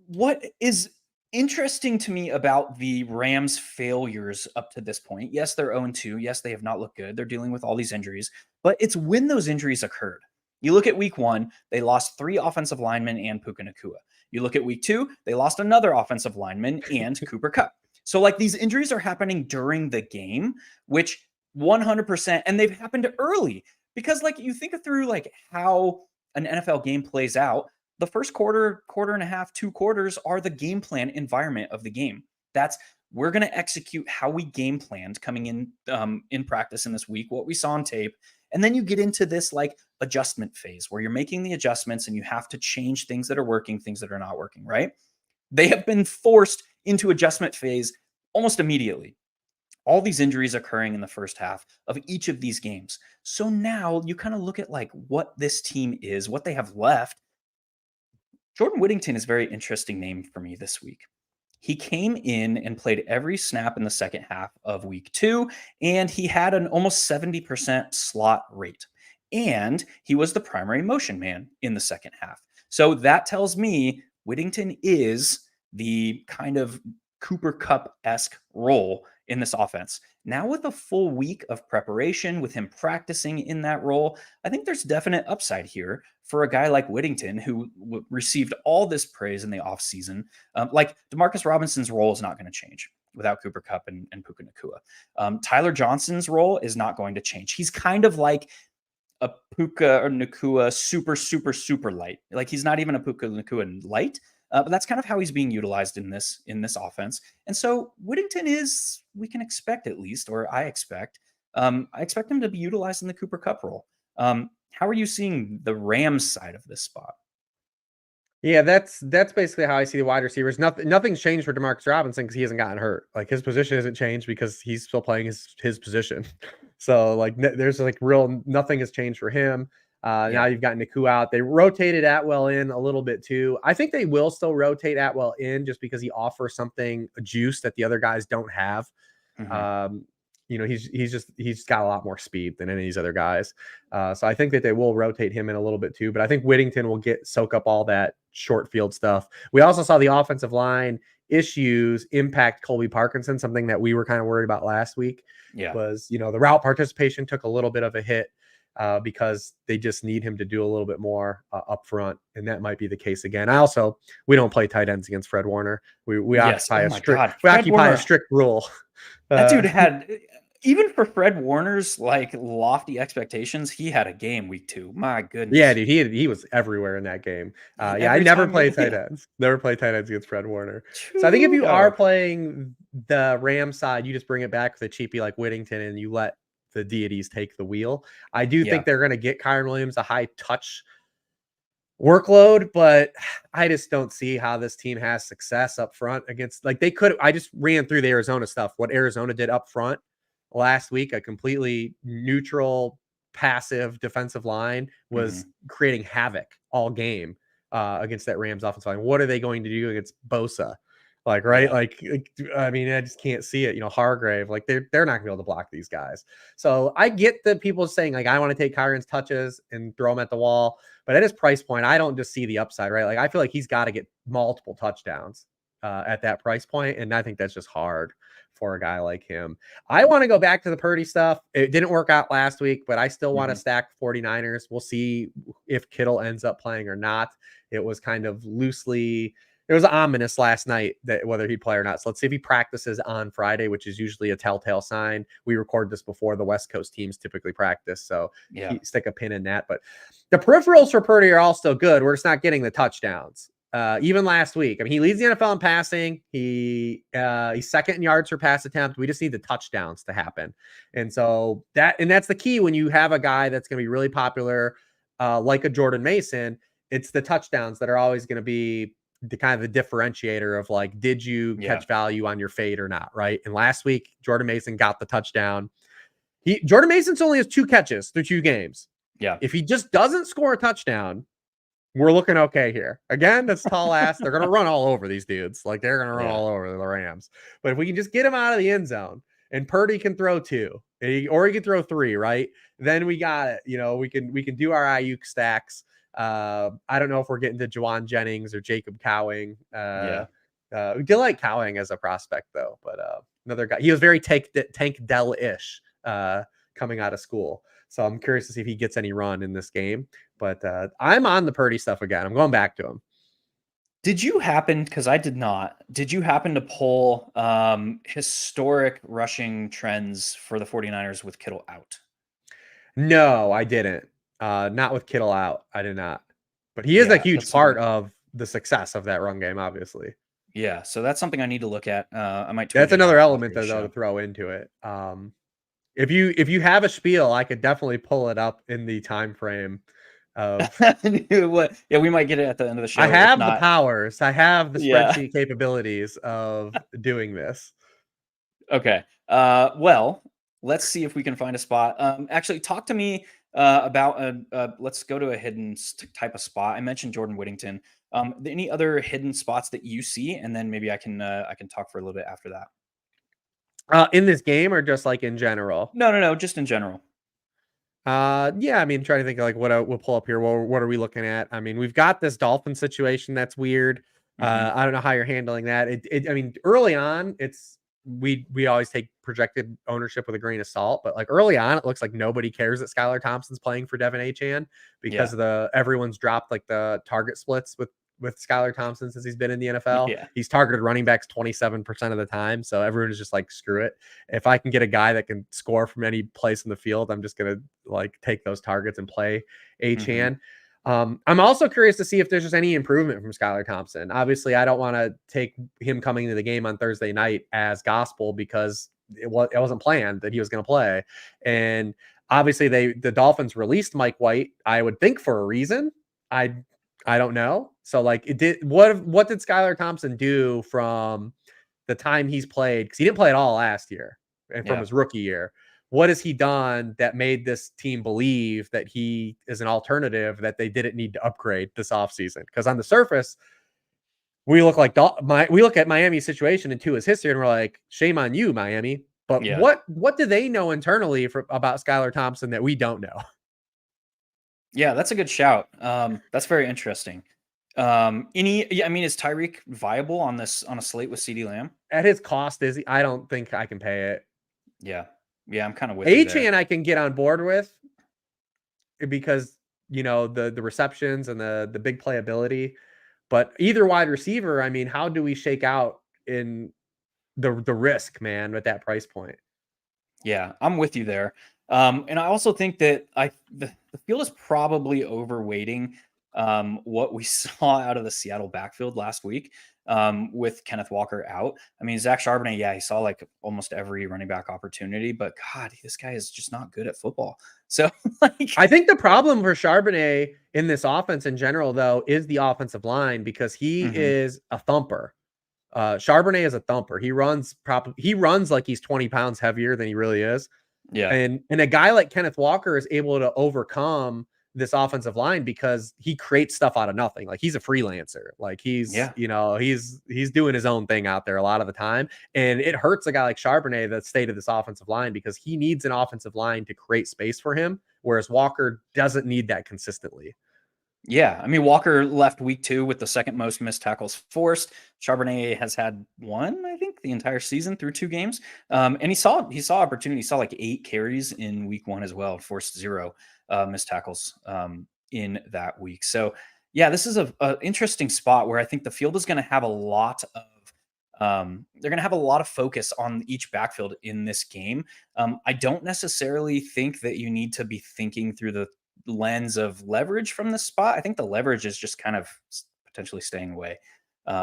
what is interesting to me about the Rams' failures up to this point? Yes, they're 0-2. Yes, they have not looked good. They're dealing with all these injuries, but it's when those injuries occurred. You look at week 1, they lost 3 offensive linemen and Puka Nacua. You look at week 2, they lost another offensive lineman and Cooper Kupp. So like these injuries are happening during the game, which 100%, and they've happened early Because like you think through like how an NFL game plays out, the first quarter, quarter and a half, 2 quarters are the game plan environment of the game. That's we're going to execute how we game planned coming in practice in this week, what we saw on tape. And then you get into this like adjustment phase where you're making the adjustments and you have to change things that are working, things that are not working, right? They have been forced into adjustment phase almost immediately. All these injuries occurring in the first half of each of these games. So now you kind of look at like what this team is, what they have left. Jordan Whittington is a very interesting name for me this week. He came in and played every snap in the second half of week 2, and he had an almost 70% slot rate. And he was the primary motion man in the second half. So that tells me Whittington is the kind of Cooper Kupp-esque role in this offense. Now with a full week of preparation, with him practicing in that role, I think there's definite upside here for a guy like Whittington who received all this praise in the offseason. Like Demarcus Robinson's role is not going to change without Cooper Kupp and Puka Nacua. Tyler Johnson's role is not going to change. He's kind of like a Puka or Nacua super light. Like he's not even a Puka Nacua light. But that's kind of how he's being utilized in this offense. And so Whittington is, we can expect at least, or I expect him to be utilized in the Cooper Kupp role. How are you seeing the Rams side of this spot? Yeah, that's basically how I see the wide receivers. Nothing's changed for Demarcus Robinson because he hasn't gotten hurt. Like his position hasn't changed because he's still playing his position. So like there's like nothing has changed for him. Now you've got Nacua out. They rotated Atwell in a little bit too. I think they will still rotate Atwell in just because he offers something, a juice that the other guys don't have. Mm-hmm. He's got a lot more speed than any of these other guys. So I think that they will rotate him in a little bit too. But I think Whittington will soak up all that short field stuff. We also saw the offensive line issues impact Colby Parkinson, something that we were kind of worried about last week. Was the route participation took a little bit of a hit. Because they just need him to do a little bit more up front, and that might be the case again. We don't play tight ends against Fred Warner. We occupy a strict rule. That dude had, even for Fred Warner's like lofty expectations, he had a game week 2. My goodness. Yeah, dude, he was everywhere in that game. I never played tight ends. Never played tight ends against Fred Warner. So I think if you are playing the Ram side, you just bring it back with a cheapie like Whittington, and you let the deities take the wheel. I do think they're going to get Kyren Williams a high touch workload, but I just don't see how this team has success up front against, like they could. I just ran through the Arizona stuff. What Arizona did up front last week, a completely neutral, passive defensive line was creating havoc all game against that Rams offensive line. What are they going to do against Bosa? Like, right. Yeah. Like, I mean, I just can't see it, Hargrave, like they're not gonna be able to block these guys. So I get the people saying like, I want to take Kyron's touches and throw him at the wall, but at his price point, I don't just see the upside, right? Like, I feel like he's got to get multiple touchdowns at that price point. And I think that's just hard for a guy like him. I want to go back to the Purdy stuff. It didn't work out last week, but I still want to stack 49ers. We'll see if Kittle ends up playing or not. It was kind of loosely, it was ominous last night that whether he'd play or not. So let's see if he practices on Friday, which is usually a telltale sign. We record this before the West Coast teams typically practice. So stick a pin in that. But the peripherals for Purdy are all still good. We're just not getting the touchdowns. Even last week, I mean, he leads the NFL in passing. He's second in yards per pass attempt. We just need the touchdowns to happen. And so that's the key when you have a guy that's going to be really popular, like a Jordan Mason. It's the touchdowns that are always going to be the kind of the differentiator of like, did you catch value on your fade or not? Right. And last week, Jordan Mason got the touchdown. Jordan Mason's only has 2 catches through 2 games. Yeah. If he just doesn't score a touchdown, we're looking okay here. Again, that's tall ass. They're going to run all over these dudes. Like they're going to run all over the Rams. But if we can just get him out of the end zone and Purdy can throw 2 or he can throw 3, right? Then we got it. We can do our Ayuk stacks. I don't know if we're getting to Juwan Jennings or Jacob Cowing. We do like Cowing as a prospect though, but another guy, he was very Tank Dell-ish coming out of school. So I'm curious to see if he gets any run in this game, but I'm on the Purdy stuff again. I'm going back to him. Did you happen, because I did not, did you happen to pull historic rushing trends for the 49ers with Kittle out? No, I didn't. Not with Kittle out. I did not. But he is a Yeah, huge that's something. part of the success of that run game, obviously. Yeah, so that's something I need to look at. I might tweet That's it another out element after the though to show. throw into it. If you have a spiel, I could definitely pull it up in the time frame of Yeah, we might get it at the end of the I show. If have the not, powers. I have the yeah. spreadsheet capabilities of doing this. Okay. Well, let's see if we can find a spot. Actually, talk to me about let's go to a hidden type of spot. I mentioned Jordan Whittington. Any other hidden spots that you see, and then maybe I can talk for a little bit after that. In this game or just like in general? No, just in general. Yeah, I mean, trying to think of like we'll pull up here. What are we looking at? I mean, we've got this Dolphin situation that's weird. Hmm. I don't know how you're handling that. I mean, early on, we always take projected ownership with a grain of salt, but like early on, it looks like nobody cares that Skylar Thompson's playing for Devin Achane Yeah, because everyone's dropped like the target splits with Skylar Thompson since he's been in the NFL. yeah. He's targeted running backs 27% of the time. So everyone is just like, screw it. If I can get a guy that can score from any place in the field, I'm just going to like take those targets and play Hmm. Achane. I'm also curious to see if there's just any improvement from Skylar Thompson. Obviously, I don't want to take him coming into the game on Thursday night as gospel because it wasn't planned that he was going to play. And obviously, the Dolphins released Mike White, I would think for a reason. I don't know. So like what did Skylar Thompson do from the time he's played? Because he didn't play at all last year and from Yeah. his rookie year. What has he done that made this team believe that he is an alternative that they didn't need to upgrade this offseason? Because on the surface, we look at Miami's situation and Tua's history, and we're like, shame on you, Miami. But Yeah. what do they know internally about Skylar Thompson that we don't know? Yeah, that's a good shout. That's very interesting. Yeah, I mean, is Tyreek viable on a slate with CD Lamb? At his cost, is he? I don't think I can pay it. Yeah. Yeah, I'm kind of with you there. Achane I can get on board with because the receptions and the big playability. But either wide receiver, I mean, how do we shake out in the risk, man, at that price point? Yeah, I'm with you there. And I also think that the field is probably overweighting what we saw out of the Seattle backfield last week with Kenneth Walker out. I mean, Zach Charbonnet, yeah, he saw like almost every running back opportunity, but God, this guy is just not good at football. So, like, I think the problem for Charbonnet in this offense in general, though, is the offensive line because he mhm, is a thumper. Charbonnet is a thumper. He runs like he's 20 pounds heavier than he really is. yeah, And a guy like Kenneth Walker is able to overcome this offensive line because he creates stuff out of nothing. Like he's a freelancer. Like yeah. he's doing his own thing out there a lot of the time. And it hurts a guy like Charbonnet, the state of this offensive line, because he needs an offensive line to create space for him, whereas Walker doesn't need that consistently. Yeah, I mean Walker left week 2 with the second most missed tackles forced. Charbonnet has had one, I think, the entire season through 2 games. And he saw opportunity. He saw like 8 carries in week 1 as well, forced 0 missed tackles in that week. So yeah, this is a interesting spot where I think the field is going to have a lot of they're going to have a lot of focus on each backfield in this game. I don't necessarily think that you need to be thinking through the lens of leverage from this spot. I think the leverage is just kind of potentially staying away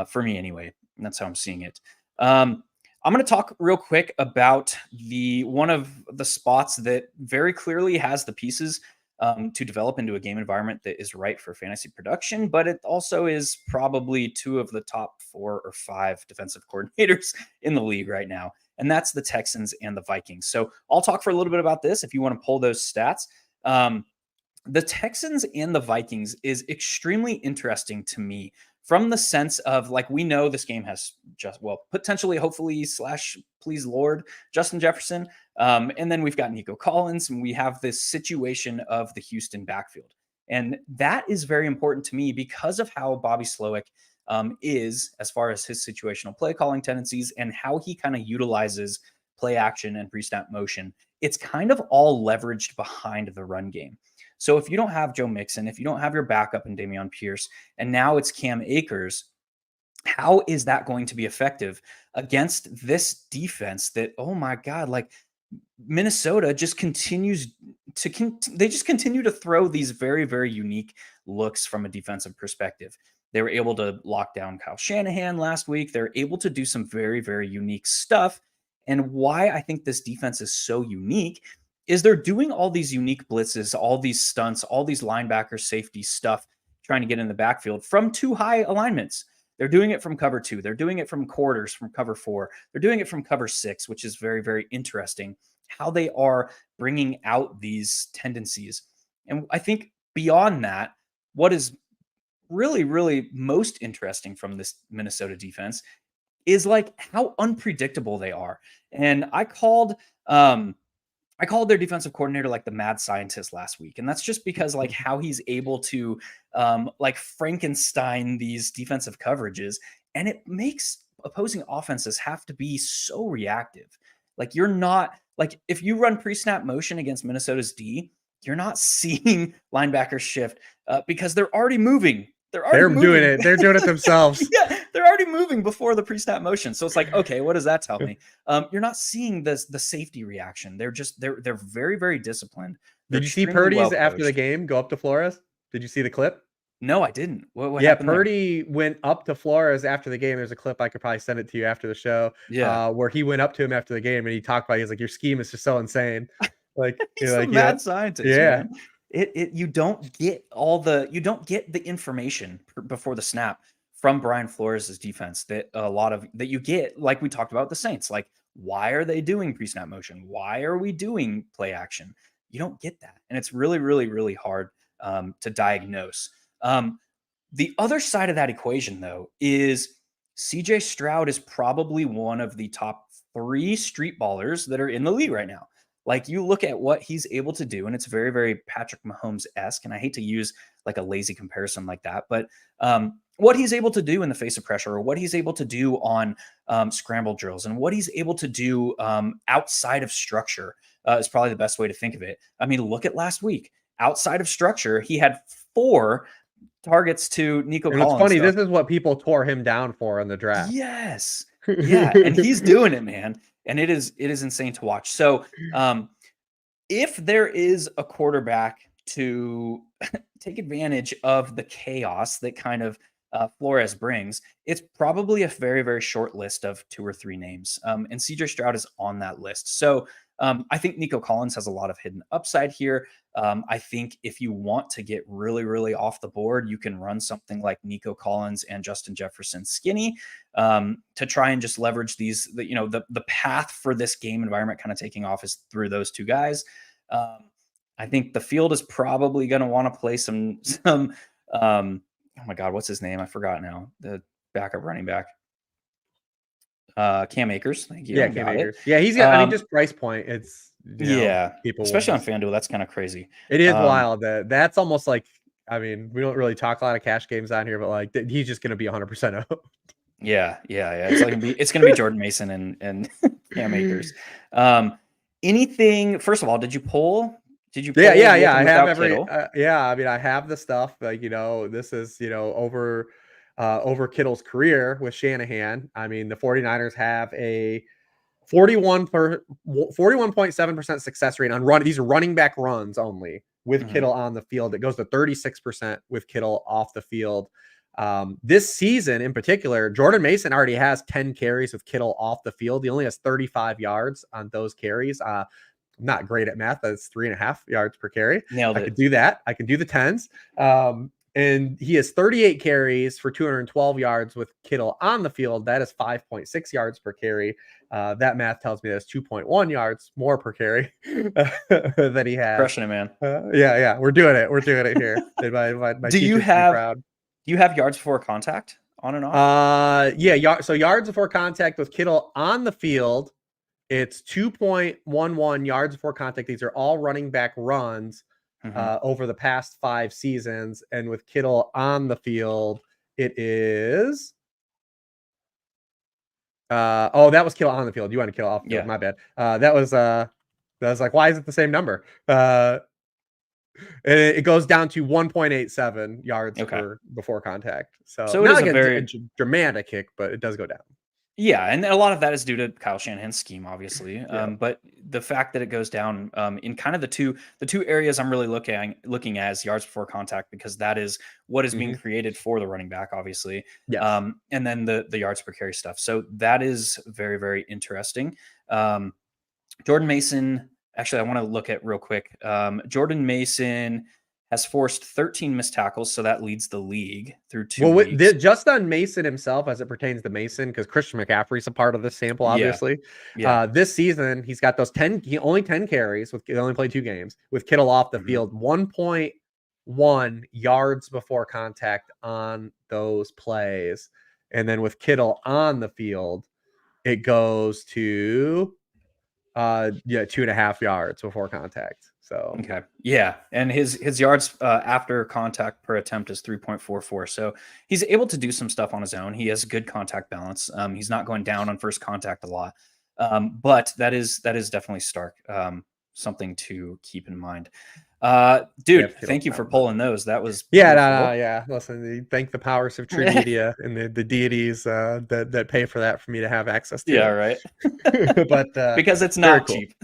for me anyway. And that's how I'm seeing it. I'm going to talk real quick about the one of the spots that very clearly has the pieces to develop into a game environment that is right for fantasy production, but it also is probably 2 of the top 4 or 5 defensive coordinators in the league right now. And that's the Texans and the Vikings. So I'll talk for a little bit about this if you want to pull those stats. The Texans and the Vikings is extremely interesting to me from the sense of like we know this game has just potentially hopefully / please Lord Justin Jefferson, and then we've got Nico Collins and we have this situation of the Houston backfield, and that is very important to me because of how Bobby Slowick is as far as his situational play calling tendencies and how he kind of utilizes play action and pre-snap motion. It's kind of all leveraged behind the run game. So if you don't have Joe Mixon, if you don't have your backup in Dameon Pierce, and now it's Cam Akers, how is that going to be effective against this defense that, oh my God, like Minnesota just continues they just continue to throw these very, very unique looks from a defensive perspective. They were able to lock down Kyle Shanahan last week. They're able to do some very, very unique stuff. And why I think this defense is so unique is they're doing all these unique blitzes, all these stunts, all these linebacker safety stuff, trying to get in the backfield from too high alignments. They're doing it from cover 2. They're doing it from quarters, from cover 4. They're doing it from cover 6, which is very, very interesting how they are bringing out these tendencies. And I think beyond that, what is really, really most interesting from this Minnesota defense is like how unpredictable they are. And I called their defensive coordinator like the mad scientist last week. And that's just because like how he's able to like Frankenstein these defensive coverages. And it makes opposing offenses have to be so reactive. Like you're not like if you run pre-snap motion against Minnesota's D, you're not seeing linebackers shift because they're already moving. They're doing it. They're doing it themselves. Yeah, they're already moving before the pre-snap motion. So it's like, okay, what does that tell me? You're not seeing the safety reaction. They're very, very disciplined. Did you see Purdy's after the game go up to Flores? Did you see the clip? No, I didn't. What Yeah, happened there? Purdy went up to Flores after the game. There's a clip I could probably send it to you after the show. Yeah. Where he went up to him after the game and he talked about. He's like, "Your scheme is just so insane." Like He's like a mad scientist. yeah. Man. You don't get the information before the snap from Brian Flores' defense that a lot of that you get, like we talked about the Saints. Like, why are they doing pre-snap motion? Why are we doing play action? You don't get that, and it's really, really, really hard to diagnose. The other side of that equation, though, is CJ Stroud is probably one of the top 3 street ballers that are in the league right now. Like you look at what he's able to do, and it's very, very Patrick Mahomes-esque. And I hate to use like a lazy comparison like that, but what he's able to do in the face of pressure, or what he's able to do on scramble drills, and what he's able to do outside of structure is probably the best way to think of it. I mean, look at last week. Outside of structure, he had 4 targets to Nico Collins. It's funny. This is what people tore him down for in the draft. Yes. Yeah. And he's doing it, man. And it is insane to watch. So if there is a quarterback to take advantage of the chaos that kind of Flores brings, it's probably a very, very short list of 2 or 3 names. And CJ Stroud is on that list. So I think Nico Collins has a lot of hidden upside here. I think if you want to get really, really off the board, you can run something like Nico Collins and Justin Jefferson skinny to try and just leverage the path for this game environment kind of taking off is through those 2 guys. I think the field is probably going to want to play some oh my God, what's his name? I forgot now. The backup running back. Cam Akers. Thank you. Yeah, Cam Akers. Yeah, he's got. I mean, just price point. It's people especially on FanDuel. That's kind of crazy. It is wild. That's almost like. I mean, we don't really talk a lot of cash games on here, but like he's just going to be 100% up. Yeah. It's going to be Jordan Mason and Cam Akers. Anything? First of all, did you pull? Yeah. I have I mean, I have the stuff. Like this is over Kittle's career with Shanahan. I mean, the 49ers have a 41.7% success rate on run. These are running back runs only with Kittle on the field. It goes to 36% with Kittle off the field. This season in particular, Jordan Mason already has 10 carries with Kittle off the field. He only has 35 yards on those carries. I'm not great at math. That's 3.5 yards per carry. Nailed it. I could do that. I can do the tens. And he has 38 carries for 212 yards with Kittle on the field. That is 5.6 yards per carry. That math tells me that's 2.1 yards more per carry than he has. Crushing it, man. Yeah. We're doing it. We're doing it here. My do you have yards before contact on and off? Yeah. So yards before contact with Kittle on the field, it's 2.11 yards before contact. These are all running back runs. Over the past 5 seasons, and with Kittle on the field, it is. That was Kittle on the field. You want to Kittle off the field? My bad. That was like, why is it the same number? It goes down to 1.87 yards before contact. So not like a dramatic kick, but it does go down. Yeah, and a lot of that is due to Kyle Shanahan's scheme, obviously. Yeah. But the fact that it goes down in kind of the two areas I'm really looking at is yards before contact, because that is what is being Hmm. created for the running back, obviously. Yes. And then the yards per carry stuff. So that is very, very interesting. Um, Jordan Mason, actually, I want to look at real quick. Jordan Mason has forced 13 missed tackles, so that leads the league through 2 weeks. Just on Mason himself, as it pertains to Mason, because Christian McCaffrey's a part of this sample, Yeah, obviously. yeah. This season, he's got those 10, only 10 carries, he only played 2 games, with Kittle off the Mhm. field, 1.1 yards before contact on those plays. And then with Kittle on the field, it goes to 2.5 yards before contact. So Okay. Yeah, and his yards after contact per attempt is 3.44. So he's able to do some stuff on his own. He has good contact balance. He's not going down on first contact a lot. But that is definitely stark. Something to keep in mind. yeah, Dude, Kittle's thank you for down, but pulling those. That was yeah, no, beautiful. yeah. Listen, thank the powers of True Media and the deities that pay for that for me to have access to Yeah, it. right. But Because it's very not cool. cheap.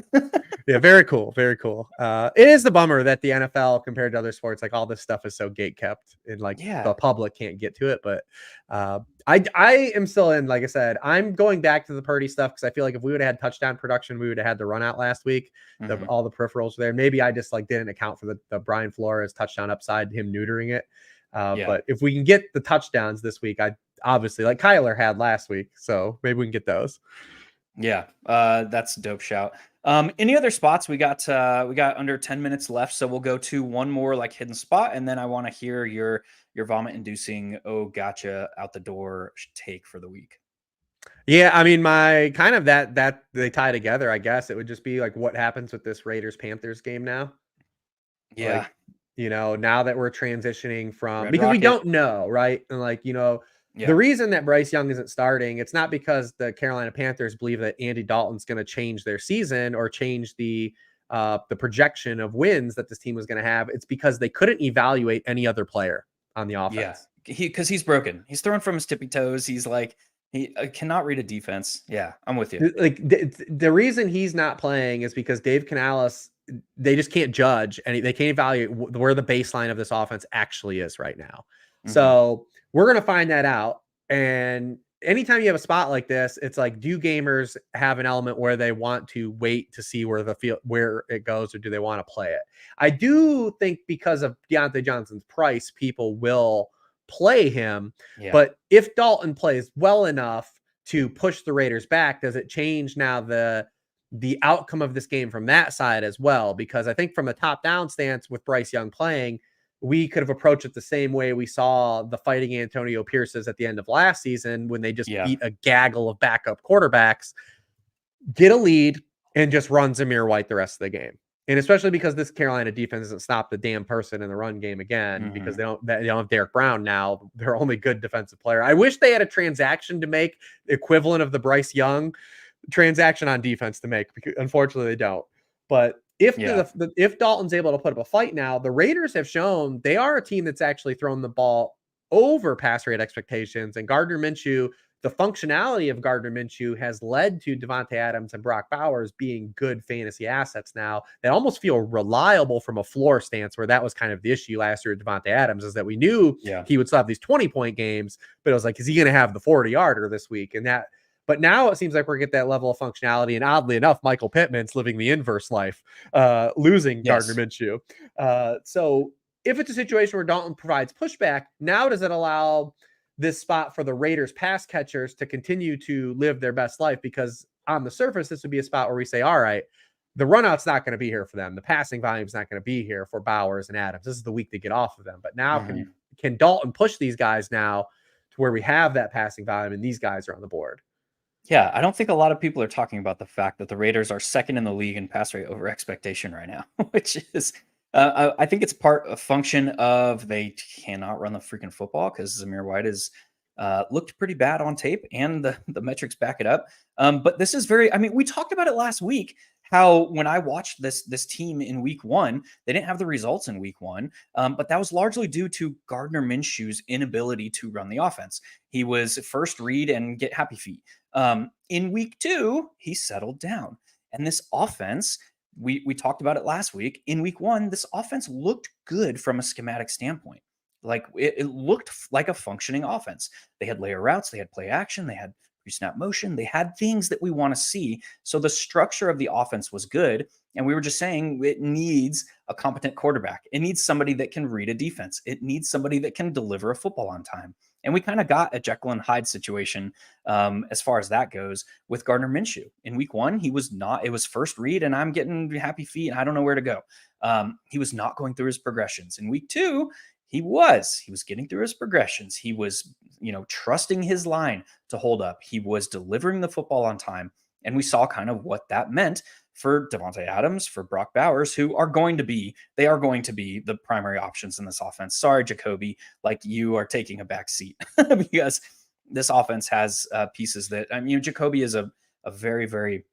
Yeah, very cool, very cool. It is the bummer that the NFL compared to other sports, like all this stuff is so gate kept and like Yeah. the public can't get to it. But I am still in. Like I said, I'm going back to the Purdy stuff because I feel like if we would have had touchdown production, we would have had the run out last week. Mhm. All the peripherals were there. Maybe I just like didn't account for the Brian Flores touchdown upside, him neutering it. Yeah. But if we can get the touchdowns this week, I obviously like Kyler had last week, so maybe we can get those. Yeah, that's a dope shout. Any other spots? We got under 10 minutes left, so we'll go to one more like hidden spot, and then I want to hear your vomit inducing oh gotcha out the door take for the week. Yeah, I mean, my kind of that they tie together. I guess it would just be like what happens with this Raiders Panthers game now. Yeah, Like, now that we're transitioning from Red because we Rocket. don't know, right? And like, the Yeah, reason that Bryce Young isn't starting, it's not because the Carolina Panthers believe that Andy Dalton's going to change their season or change the projection of wins that this team was going to have. It's because they couldn't evaluate any other player on the yeah. offense. Because he's broken. He's throwing from his tippy toes. He's like he cannot read a defense. Yeah, I'm with you. Like the reason he's not playing is because Dave Canales, they just can't judge and they can't evaluate where the baseline of this offense actually is right now. Hmm. So we're going to find that out. And anytime you have a spot like this, it's like, do gamers have an element where they want to wait to see where the field, where it goes, or do they want to play it? I do think because of Deontay Johnson's price, people will play him. Yeah, But if Dalton plays well enough to push the Raiders back, does it change now the outcome of this game from that side as well? Because I think from a top-down stance with Bryce Young playing, we could have approached it the same way we saw the fighting Antonio Pierce's at the end of last season when they just yeah. beat a gaggle of backup quarterbacks, get a lead, and just run Zamir White the rest of the game. And especially because this Carolina defense doesn't stop the damn person in the run game again, because Hmm. they don't have Derek Brown now, their only good defensive player. I wish they had a transaction to make equivalent of the Bryce Young transaction on defense to make, because unfortunately they don't. But Yeah. if Dalton's able to put up a fight now, the Raiders have shown they are a team that's actually thrown the ball over pass rate expectations. And Gardner Minshew, the functionality of Gardner Minshew has led to Devontae Adams and Brock Bowers being good fantasy assets now that almost feel reliable from a floor stance, where that was kind of the issue last year with Devontae Adams, is that we knew Yeah. he would still have these 20-point games, but it was like, is he going to have the 40-yarder this week? But now it seems like we're getting that level of functionality. And oddly enough, Michael Pittman's living the inverse life, losing Gardner Yes. Minshew. So if it's a situation where Dalton provides pushback, now does it allow this spot for the Raiders pass catchers to continue to live their best life? Because on the surface, this would be a spot where we say, all right, the runout's not going to be here for them. The passing volume's not going to be here for Bowers and Adams. This is the week to get off of them. But now Hmm. can Dalton push these guys now to where we have that passing volume and these guys are on the board? Yeah, I don't think a lot of people are talking about the fact that the Raiders are second in the league in pass rate over expectation right now, which is, I think it's a function of they cannot run the freaking football because Zamir White is looked pretty bad on tape, and the metrics back it up. But this is very, I mean, we talked about it last week. How when I watched this team in week one, they didn't have the results in week one, but that was largely due to Gardner Minshew's inability to run the offense. He was first read and get happy feet. In week 2, he settled down. And this offense, we talked about it last week. In week 1, this offense looked good from a schematic standpoint. Like it looked like a functioning offense. They had layer routes, they had play action, they had pre-snap motion, they had things that we want to see. So the structure of the offense was good. And we were just saying it needs a competent quarterback. It needs somebody that can read a defense. It needs somebody that can deliver a football on time. And we kind of got a Jekyll and Hyde situation as far as that goes with Gardner Minshew. In week 1, he was not, it was first read and I'm getting happy feet and I don't know where to go. He was not going through his progressions. In week 2, he was getting through his progressions. He was, trusting his line to hold up. He was delivering the football on time. And we saw kind of what that meant for Davante Adams, for Brock Bowers, who are going to be the primary options in this offense. Sorry, Jacoby, like you are taking a back seat because this offense has pieces that, Jacoby is a very, very,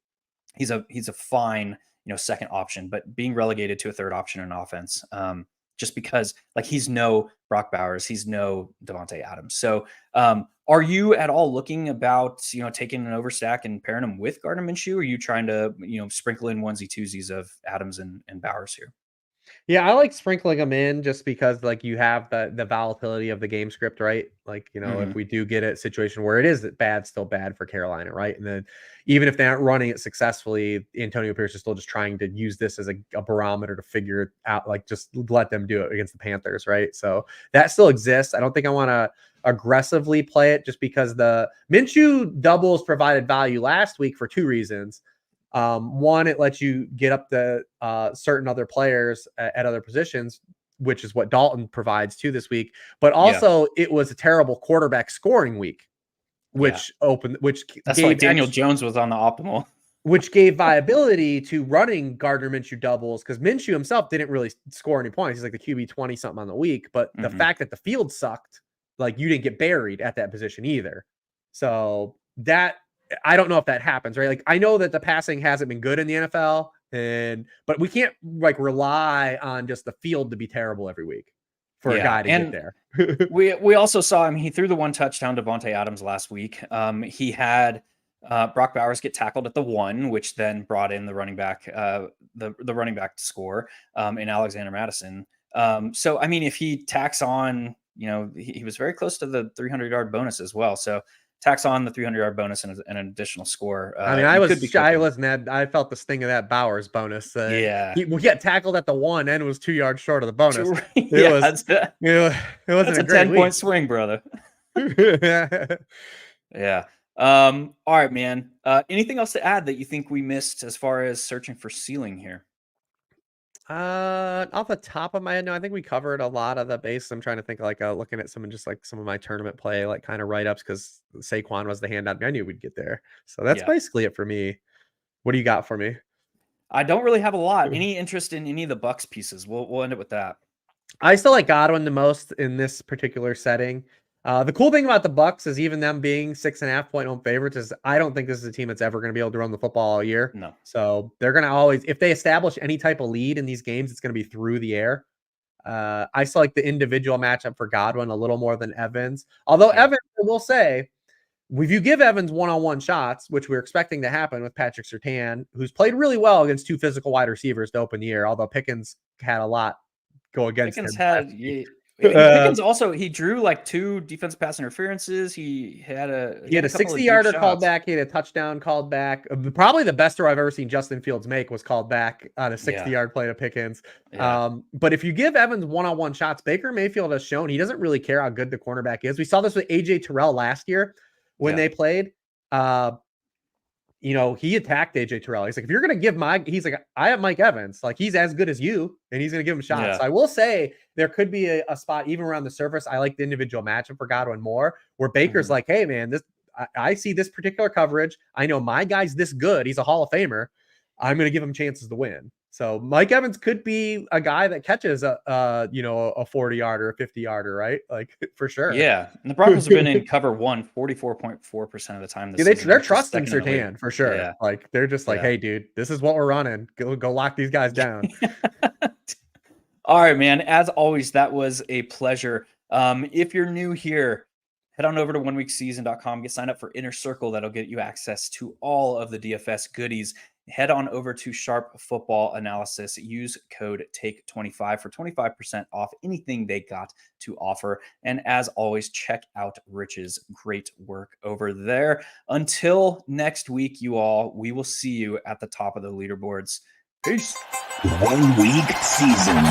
he's a fine, second option, but being relegated to a third option in offense, just because like he's no Brock Bowers, he's no Davante Adams. So are you at all looking about, taking an overstack and pairing him with Gardner Minshew? Or are you trying to, sprinkle in onesie twosies of Adams and Bowers here? Yeah, I like sprinkling them in just because like you have the volatility of the game script, right? Like, if we do get a situation where it is bad, still bad for Carolina, right? And then even if they aren't running it successfully, Antonio Pierce is still just trying to use this as a barometer to figure it out, like just let them do it against the Panthers, right? So that still exists. I don't think I want to aggressively play it just because the Minshew doubles provided value last week for 2 reasons. One, it lets you get up the certain other players at other positions, which is what Dalton provides too this week. But also, it was a terrible quarterback scoring week, which that's why Daniel Jones was on the optimal, which gave viability to running Gardner Minshew doubles because Minshew himself didn't really score any points. He's like the QB 20 something on the week, but the fact that the field sucked, like you didn't get buried at that position either. So that. I don't know if that happens, right? Like I know that the passing hasn't been good in the NFL, but we can't like rely on just the field to be terrible every week for a guy to get there. we also saw him. He threw the 1 touchdown to Davante Adams last week. He had Brock Bowers get tackled at the 1, which then brought in the running back, the running back to score in Alexander Madison. So I mean, if he tacks on, he was very close to the 300-yard bonus as well. So tax on the 300-yard bonus and an additional score. I felt the sting of that Bowers bonus. He got tackled at the 1 and was 2 yards short of the bonus. It wasn't a 10-point swing, brother. Yeah. All right, man. Anything else to add that you think we missed as far as searching for ceiling here? Off the top of my head, no, I think we covered a lot of the base. I'm trying to think like looking at some of my tournament play, like kind of write-ups because Saquon was the handout. I knew we'd get there. So that's basically it for me. What do you got for me? I don't really have a lot. Any interest in any of the Bucks pieces? We'll end it with that. I still like Godwin the most in this particular setting. The cool thing about the Bucks is even them being 6.5-point home favorites is I don't think this is a team that's ever going to be able to run the football all year. No. So they're going to always, if they establish any type of lead in these games, it's going to be through the air. I still like the individual matchup for Godwin a little more than Evans. Although Evans, I will say, if you give Evans one-on-one shots, which we're expecting to happen with Patrick Surtain, who's played really well against 2 physical wide receivers to open the year, although Pickens had a lot go against him. Pickens also, he drew like 2 defensive pass interferences. He had a 60-yarder called back. He had a touchdown called back. Probably the best throw I've ever seen Justin Fields make was called back on a 60-yard play to Pickens. But if you give Evans one-on-one shots, Baker Mayfield has shown he doesn't really care how good the cornerback is. We saw this with AJ Terrell last year when they played. He attacked AJ Terrell. He's like, if you're going to give I have Mike Evans. Like, he's as good as you, and he's going to give him shots. Yeah. So I will say there could be a spot even around the surface. I like the individual matchup for Godwin more, where Baker's like, hey, man, I see this particular coverage. I know my guy's this good. He's a Hall of Famer. I'm going to give him chances to win. So Mike Evans could be a guy that catches a 40-yarder, a 50-yarder, right? Like, for sure. Yeah. And the Broncos have been in cover 1 44.4% of the time this season. They're trusting Surtain for sure. Yeah. Like, they're just like, hey, dude, this is what we're running. Go lock these guys down. All right, man. As always, that was a pleasure. If you're new here, Head on over to oneweekseason.com, get signed up for Inner Circle. That'll get you access to all of the DFS goodies. Head on over to Sharp Football Analysis. Use code TAKE25 for 25% off anything they got to offer. And as always, check out Rich's great work over there. Until next week, you all, we will see you at the top of the leaderboards. Peace. 1 week season.